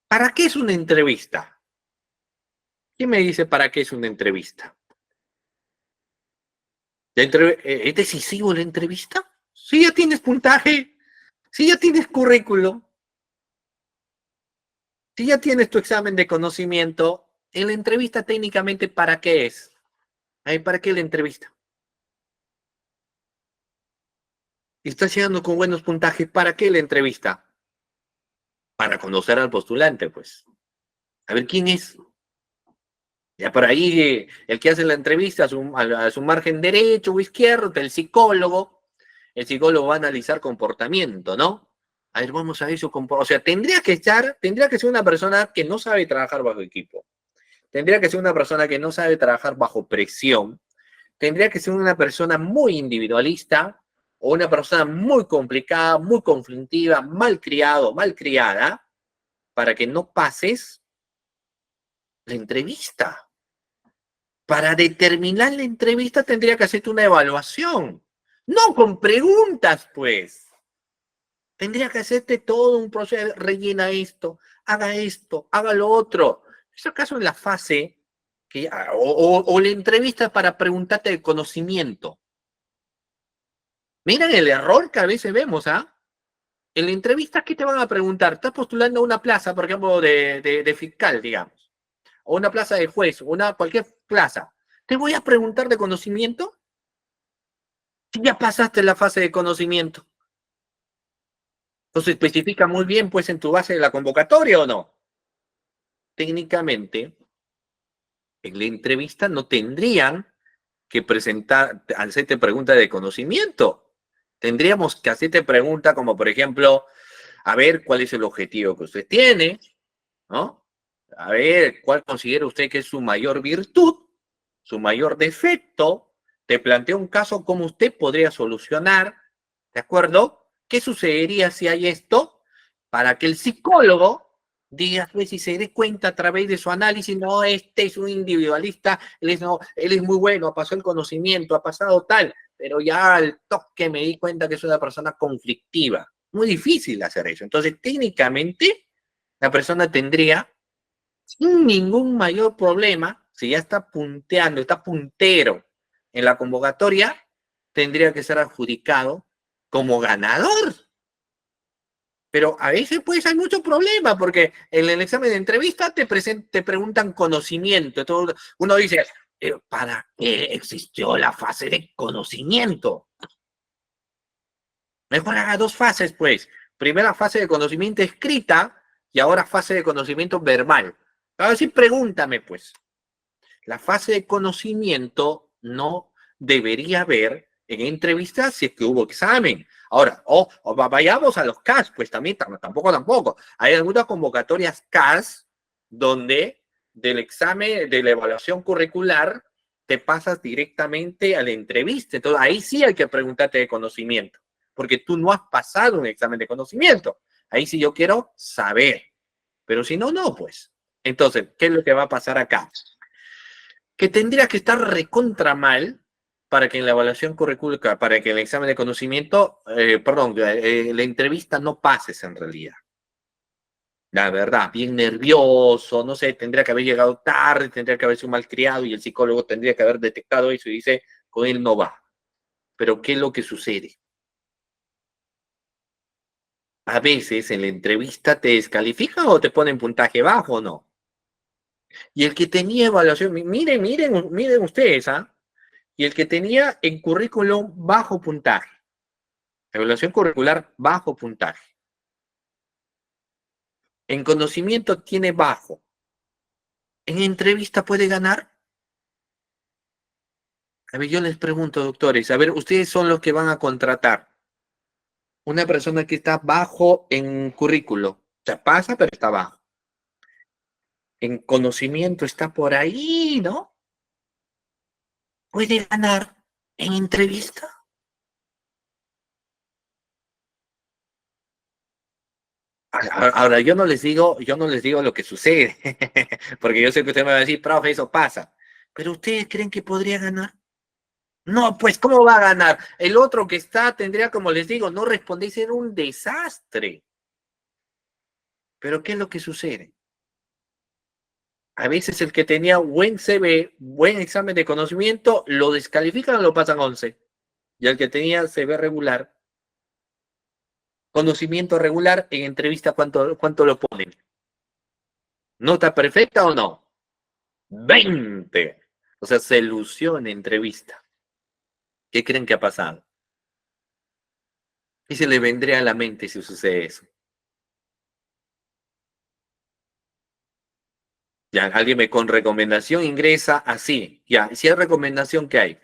¿Para qué es una entrevista? ¿Quién me dice para qué es una entrevista? ¿Es decisivo la entrevista? Si ya tienes puntaje, si ya tienes currículo, si ya tienes tu examen de conocimiento, en la entrevista técnicamente, ¿para qué es? Ay, ¿para qué la entrevista? Estás llegando con buenos puntajes, ¿para qué la entrevista? para conocer al postulante, pues. A ver quién es. Ya por ahí el que hace la entrevista a su margen derecho o izquierdo, el psicólogo va a analizar comportamiento, ¿no? A ver, vamos a ver su comportamiento. O sea, tendría que ser una persona que no sabe trabajar bajo equipo. Tendría que ser una persona que no sabe trabajar bajo presión. Tendría que ser una persona muy individualista o una persona muy complicada, muy conflictiva, mal criado, mal criada, para que no pases la entrevista. Para determinar la entrevista tendría que hacerte una evaluación. No con preguntas, pues. Tendría que hacerte todo un proceso. Rellena esto, haga lo otro. ¿Es acaso en la fase o la entrevista para preguntarte de conocimiento? Miren el error que a veces vemos, ¿ah? En la entrevista, ¿qué te van a preguntar? Estás postulando a una plaza, por ejemplo, de fiscal, digamos, o una plaza de juez, cualquier plaza. ¿Te voy a preguntar de conocimiento? Si ya pasaste la fase de conocimiento. Entonces especifica muy bien, pues, en tu base de la convocatoria o no. Técnicamente, en la entrevista no tendrían que hacerte preguntas de conocimiento. Tendríamos que hacerte preguntas como, por ejemplo, a ver cuál es el objetivo que usted tiene, ¿no? A ver cuál considera usted que es su mayor virtud, su mayor defecto. Te planteo un caso cómo usted podría solucionar, ¿de acuerdo? ¿Qué sucedería si hay esto? Para que el psicólogo diga, pues, si se dé cuenta a través de su análisis, no, este es un individualista, no, él es muy bueno, pasó el conocimiento, ha pasado tal, pero ya al toque me di cuenta que es una persona conflictiva. Muy difícil hacer eso. Entonces, técnicamente, la persona tendría, sin ningún mayor problema, si ya está punteando, está puntero en la convocatoria, tendría que ser adjudicado como ganador. Pero a veces pues hay mucho problema porque en el examen de entrevista te preguntan conocimiento. Entonces uno dice, ¿para qué existió la fase de conocimiento? Mejor haga dos fases, pues. Primera fase de conocimiento escrita y ahora fase de conocimiento verbal. Ahora sí, pregúntame, pues. La fase de conocimiento no debería haber en entrevistas si es que hubo examen. Ahora, vayamos a los CAS, pues también, tampoco. Hay algunas convocatorias CAS donde del examen, de la evaluación curricular, te pasas directamente a la entrevista. Entonces, ahí sí hay que preguntarte de conocimiento, porque tú no has pasado un examen de conocimiento. Ahí sí yo quiero saber, pero si no, no, pues. Entonces, ¿qué es lo que va a pasar acá? Que tendría que estar recontra mal para que en la evaluación curricular, para que en el examen de conocimiento, la entrevista no pases en realidad. La verdad, bien nervioso, no sé, tendría que haber llegado tarde, tendría que haber sido malcriado y el psicólogo tendría que haber detectado eso y dice, con él no va. Pero ¿qué es lo que sucede? A veces en la entrevista te descalifican o te ponen puntaje bajo, ¿no? Y el que tenía evaluación, miren ustedes, ¿ah? Y el que tenía en currículum bajo puntaje, evaluación curricular bajo puntaje, en conocimiento tiene bajo, en entrevista puede ganar. A ver, yo les pregunto, doctores, a ver, ustedes son los que van a contratar una persona que está bajo en currículo, o sea, pasa, pero está bajo. En conocimiento está por ahí, ¿no? ¿Puede ganar en entrevista? Ahora, yo no les digo lo que sucede, porque yo sé que usted me va a decir, profe, eso pasa. Pero ¿ustedes creen que podría ganar? No, pues, ¿cómo va a ganar? El otro que está tendría, como les digo, no responder y ser un desastre. Pero ¿qué es lo que sucede? A veces el que tenía buen CV, buen examen de conocimiento, lo descalifican o lo pasan a 11. Y el que tenía CV regular, conocimiento regular, en entrevista, ¿cuánto lo ponen? ¿Nota perfecta o no? 20. O sea, se lució en entrevista. ¿Qué creen que ha pasado? ¿Qué se le vendría a la mente si sucede eso? Ya, alguien me con recomendación ingresa así. Ya, si hay recomendación, ¿qué hay?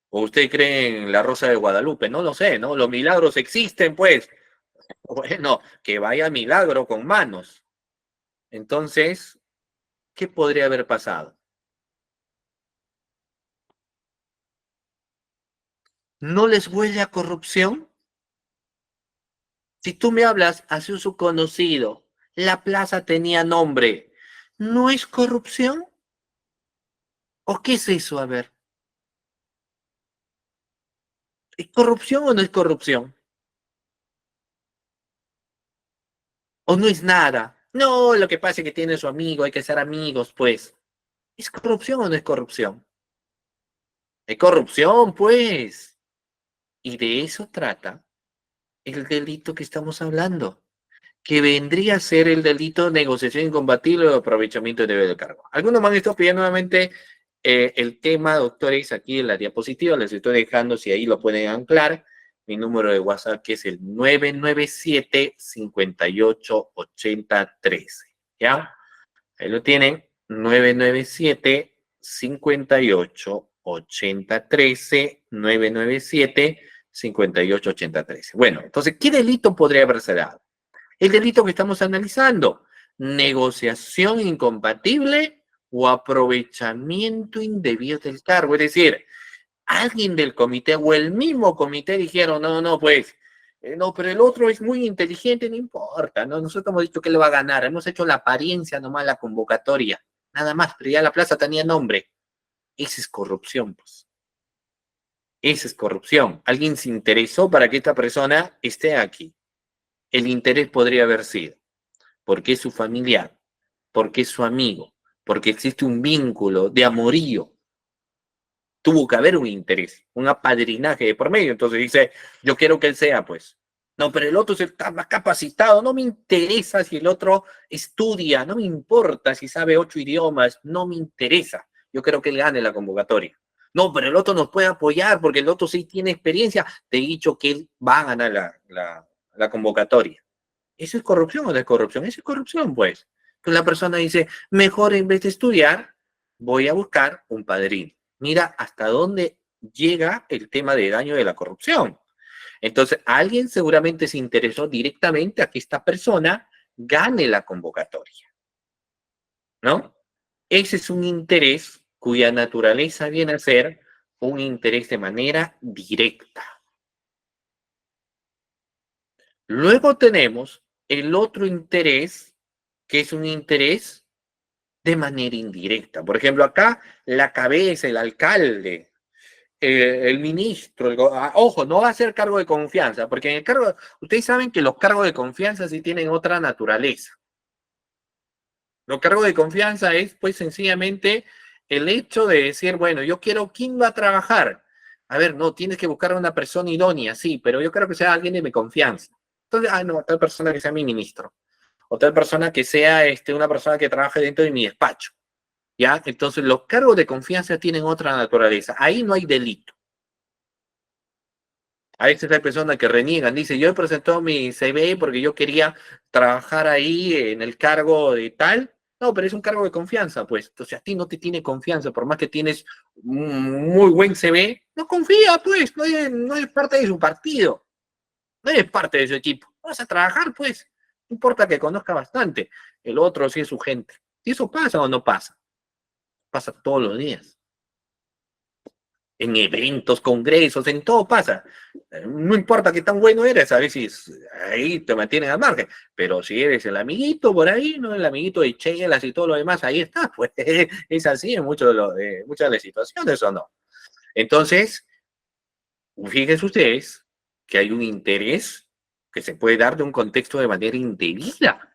¿O usted cree en la Rosa de Guadalupe? No lo sé, ¿no? Los milagros existen, pues. Bueno, que vaya milagro con manos. Entonces, ¿qué podría haber pasado? ¿No les huele a corrupción? Si tú me hablas hace uso conocido, la plaza tenía nombre, ¿no es corrupción? ¿O qué es eso? A ver, ¿es corrupción o no es corrupción? ¿O no es nada? No, lo que pasa es que tiene su amigo, hay que ser amigos, pues. ¿Es corrupción o no es corrupción? Es corrupción, pues. Y de eso trata el delito que estamos hablando, que vendría a ser el delito de negociación incompatible o aprovechamiento de deber de cargo. Algunos me han estado pidiendo nuevamente el tema, doctores, aquí en la diapositiva, les estoy dejando, si ahí lo pueden anclar, mi número de WhatsApp que es el 997-588013, ¿ya? Ahí lo tienen, 997-588013, 997-588013. Bueno, entonces, ¿qué delito podría haberse dado? El delito que estamos analizando, negociación incompatible o aprovechamiento indebido del cargo. Es decir, alguien del comité o el mismo comité dijeron, no, no, pues, no, pero el otro es muy inteligente, no importa, ¿no? Nosotros hemos dicho que le va a ganar, hemos hecho la apariencia nomás, la convocatoria, nada más, pero ya la plaza tenía nombre. Esa es corrupción, pues. Esa es corrupción. Alguien se interesó para que esta persona esté aquí. El interés podría haber sido porque es su familiar, porque es su amigo, porque existe un vínculo de amorío. Tuvo que haber un interés, un apadrinaje de por medio. Entonces dice, yo quiero que él sea, pues. No, pero el otro está más capacitado. No me interesa si el otro estudia, no me importa si sabe 8 idiomas, no me interesa. Yo quiero que él gane la convocatoria. No, pero el otro nos puede apoyar porque el otro sí tiene experiencia. Te he dicho que él va a ganar la convocatoria. ¿Eso es corrupción o no es corrupción? Eso es corrupción, pues. Que la persona dice, mejor en vez de estudiar, voy a buscar un padrino. Mira hasta dónde llega el tema de daño de la corrupción. Entonces, alguien seguramente se interesó directamente a que esta persona gane la convocatoria, ¿no? Ese es un interés cuya naturaleza viene a ser un interés de manera directa. Luego tenemos el otro interés, que es un interés de manera indirecta. Por ejemplo, acá la cabeza, el alcalde, el ministro, ojo, no va a ser cargo de confianza, porque en el cargo, ustedes saben que los cargos de confianza sí tienen otra naturaleza. Los cargos de confianza es, pues, sencillamente el hecho de decir, bueno, yo quiero, ¿quién va a trabajar? A ver, no, tienes que buscar a una persona idónea, sí, pero yo creo que sea alguien de mi confianza. Entonces, no, tal persona que sea mi ministro, o tal persona que sea una persona que trabaje dentro de mi despacho. ¿Ya? Entonces, los cargos de confianza tienen otra naturaleza. Ahí no hay delito. A veces hay personas que reniegan, dice, yo he presentado mi CV porque yo quería trabajar ahí en el cargo de tal. No, pero es un cargo de confianza, pues. Entonces, a ti no te tiene confianza, por más que tienes un muy buen CV, no confía, pues, no es parte de su partido, no es parte de su equipo. Vas a trabajar, pues. No importa que conozca bastante. El otro sí es su gente. ¿Y eso pasa o no pasa? Pasa todos los días. En eventos, congresos, en todo pasa. No importa qué tan bueno eres, a veces ahí te mantienen al margen, pero si eres el amiguito por ahí, no el amiguito de chelas y todo lo demás, ahí está, pues es así en muchas de las situaciones, ¿o no? Entonces, fíjense ustedes que hay un interés que se puede dar de un contexto de manera indebida,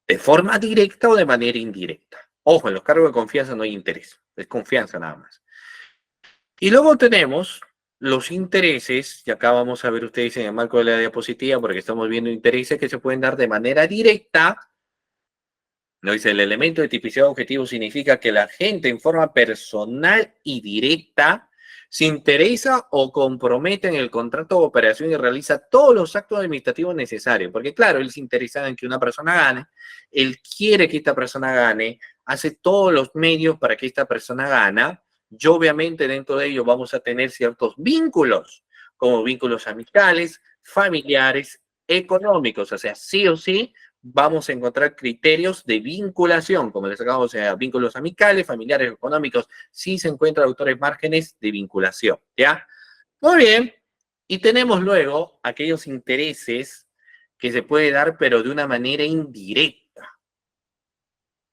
de forma directa o de manera indirecta. Ojo, en los cargos de confianza no hay interés, es confianza nada más. Y luego tenemos los intereses, y acá vamos a ver ustedes en el marco de la diapositiva, porque estamos viendo intereses que se pueden dar de manera directa. No dice, el elemento de tipicidad objetivo significa que la gente en forma personal y directa se interesa o compromete en el contrato de operación y realiza todos los actos administrativos necesarios. Porque claro, él se interesa en que una persona gane, él quiere que esta persona gane, hace todos los medios para que esta persona gane. Y obviamente dentro de ello vamos a tener ciertos vínculos, como vínculos amicales, familiares, económicos. O sea, sí o sí vamos a encontrar criterios de vinculación, como les acabo de decir, vínculos amicales, familiares, económicos, si se encuentran autores márgenes de vinculación, ¿ya? Muy bien. Y tenemos luego aquellos intereses que se puede dar, pero de una manera indirecta,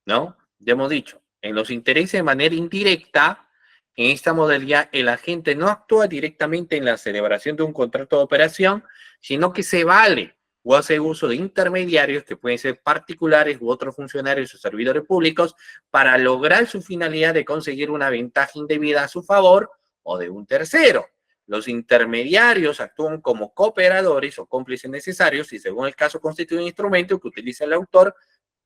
¿no? Ya hemos dicho, en los intereses de manera indirecta, en esta modalidad, el agente no actúa directamente en la celebración de un contrato de operación, sino que se vale o hace uso de intermediarios que pueden ser particulares u otros funcionarios o servidores públicos para lograr su finalidad de conseguir una ventaja indebida a su favor o de un tercero. Los intermediarios actúan como cooperadores o cómplices necesarios y según el caso constituye un instrumento que utiliza el autor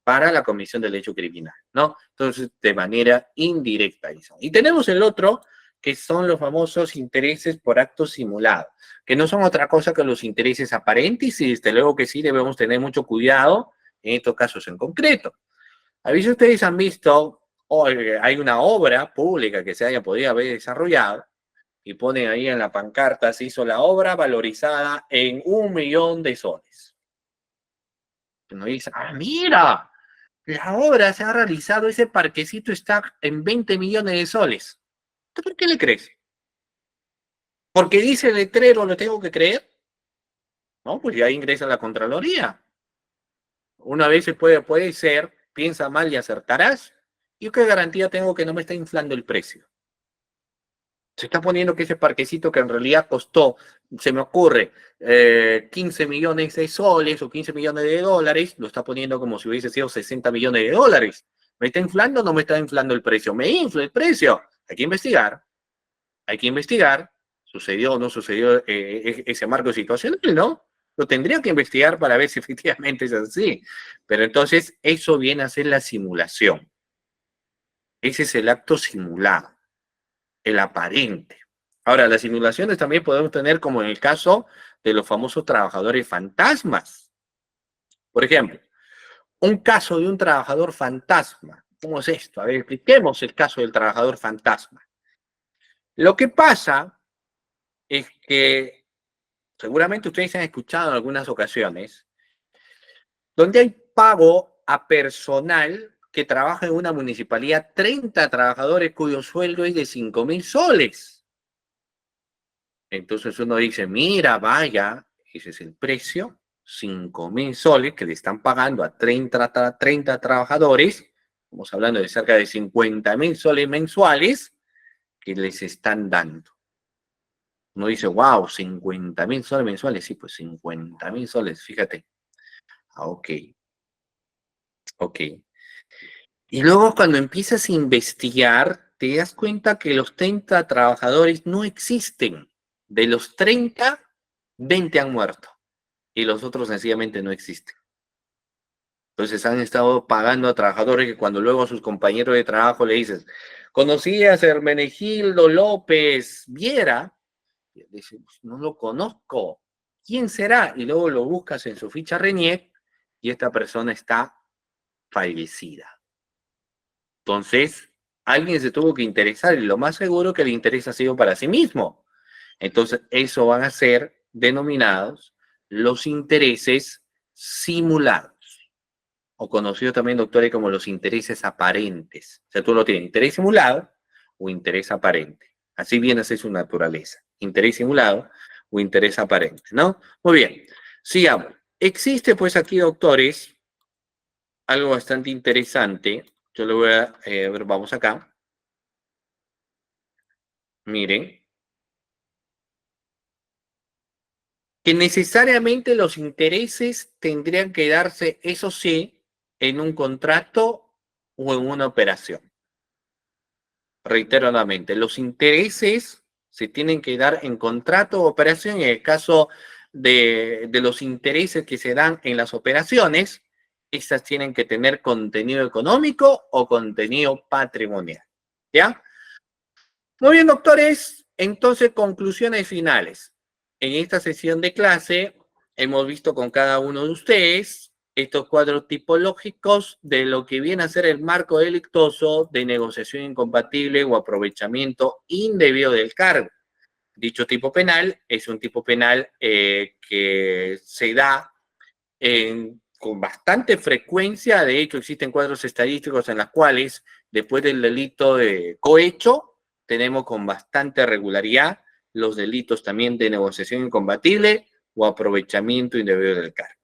para la comisión del hecho criminal, ¿no? Entonces, de manera indirecta. Y tenemos el otro, que son los famosos intereses por acto simulado, que no son otra cosa que los intereses aparentes y desde luego que sí debemos tener mucho cuidado en estos casos en concreto. A veces ustedes han visto, hay una obra pública que se haya podido haber desarrollado y ponen ahí en la pancarta, se hizo la obra valorizada en 1.000.000 de soles. Uno dice, ah, mira, la obra se ha realizado, ese parquecito está en 20 millones de soles. ¿Tú por qué le crees? ¿Porque dice el letrero lo tengo que creer? No, pues ya ingresa la Contraloría. Una vez se puede ser, piensa mal y acertarás. ¿Y qué garantía tengo que no me está inflando el precio? Se está poniendo que ese parquecito que en realidad costó, se me ocurre, 15 millones de soles o 15 millones de dólares, lo está poniendo como si hubiese sido 60 millones de dólares. ¿Me está inflando o no me está inflando el precio? Me infla el precio. Hay que investigar. Hay que investigar. ¿Sucedió o no sucedió ese marco situacional? ¿No? Lo tendría que investigar para ver si efectivamente es así. Pero entonces eso viene a ser la simulación. Ese es el acto simulado, el aparente. Ahora, las simulaciones también podemos tener como en el caso de los famosos trabajadores fantasmas. Por ejemplo, un caso de un trabajador fantasma. ¿Cómo es esto? A ver, expliquemos el caso del trabajador fantasma. Lo que pasa es que seguramente ustedes han escuchado en algunas ocasiones donde hay pago a personal que trabaja en una municipalidad, 30 trabajadores cuyo sueldo es de 5.000 soles. Entonces uno dice, mira, vaya, ese es el precio, 5.000 soles que le están pagando a 30 trabajadores, estamos hablando de cerca de 50.000 soles mensuales que les están dando. Uno dice, wow, 50.000 soles mensuales, sí, pues 50.000 soles, fíjate. Ah, ok, ok. Y luego cuando empiezas a investigar, te das cuenta que los 30 trabajadores no existen. De los 30, 20 han muerto y los otros sencillamente no existen. Entonces han estado pagando a trabajadores que cuando luego a sus compañeros de trabajo le dices, ¿conocías a Hermenegildo López Viera? Y él dice, pues, no lo conozco. ¿Quién será? Y luego lo buscas en su ficha RENIEC y esta persona está fallecida. Entonces, alguien se tuvo que interesar y lo más seguro que el interés ha sido para sí mismo. Entonces, eso van a ser denominados los intereses simulados, o conocidos también, doctores, como los intereses aparentes. O sea, tú lo tienes interés simulado o interés aparente. Así viene a ser su naturaleza. Interés simulado o interés aparente, ¿no? Muy bien, sigamos. Existe pues aquí, doctores, algo bastante interesante. Yo le voy a ver, vamos acá. Miren, que necesariamente los intereses tendrían que darse, eso sí, en un contrato o en una operación. Reitero nuevamente, los intereses se tienen que dar en contrato o operación. En el caso de los intereses que se dan en las operaciones, estas tienen que tener contenido económico o contenido patrimonial. ¿Ya? Muy bien, doctores. Entonces, conclusiones finales. En esta sesión de clase hemos visto con cada uno de ustedes estos cuadros tipológicos de lo que viene a ser el marco delictuoso de negociación incompatible o aprovechamiento indebido del cargo. Dicho tipo penal es un tipo penal que se da con bastante frecuencia. De hecho, existen cuadros estadísticos en los cuales, después del delito de cohecho, tenemos con bastante regularidad los delitos también de negociación incompatible o aprovechamiento indebido del cargo.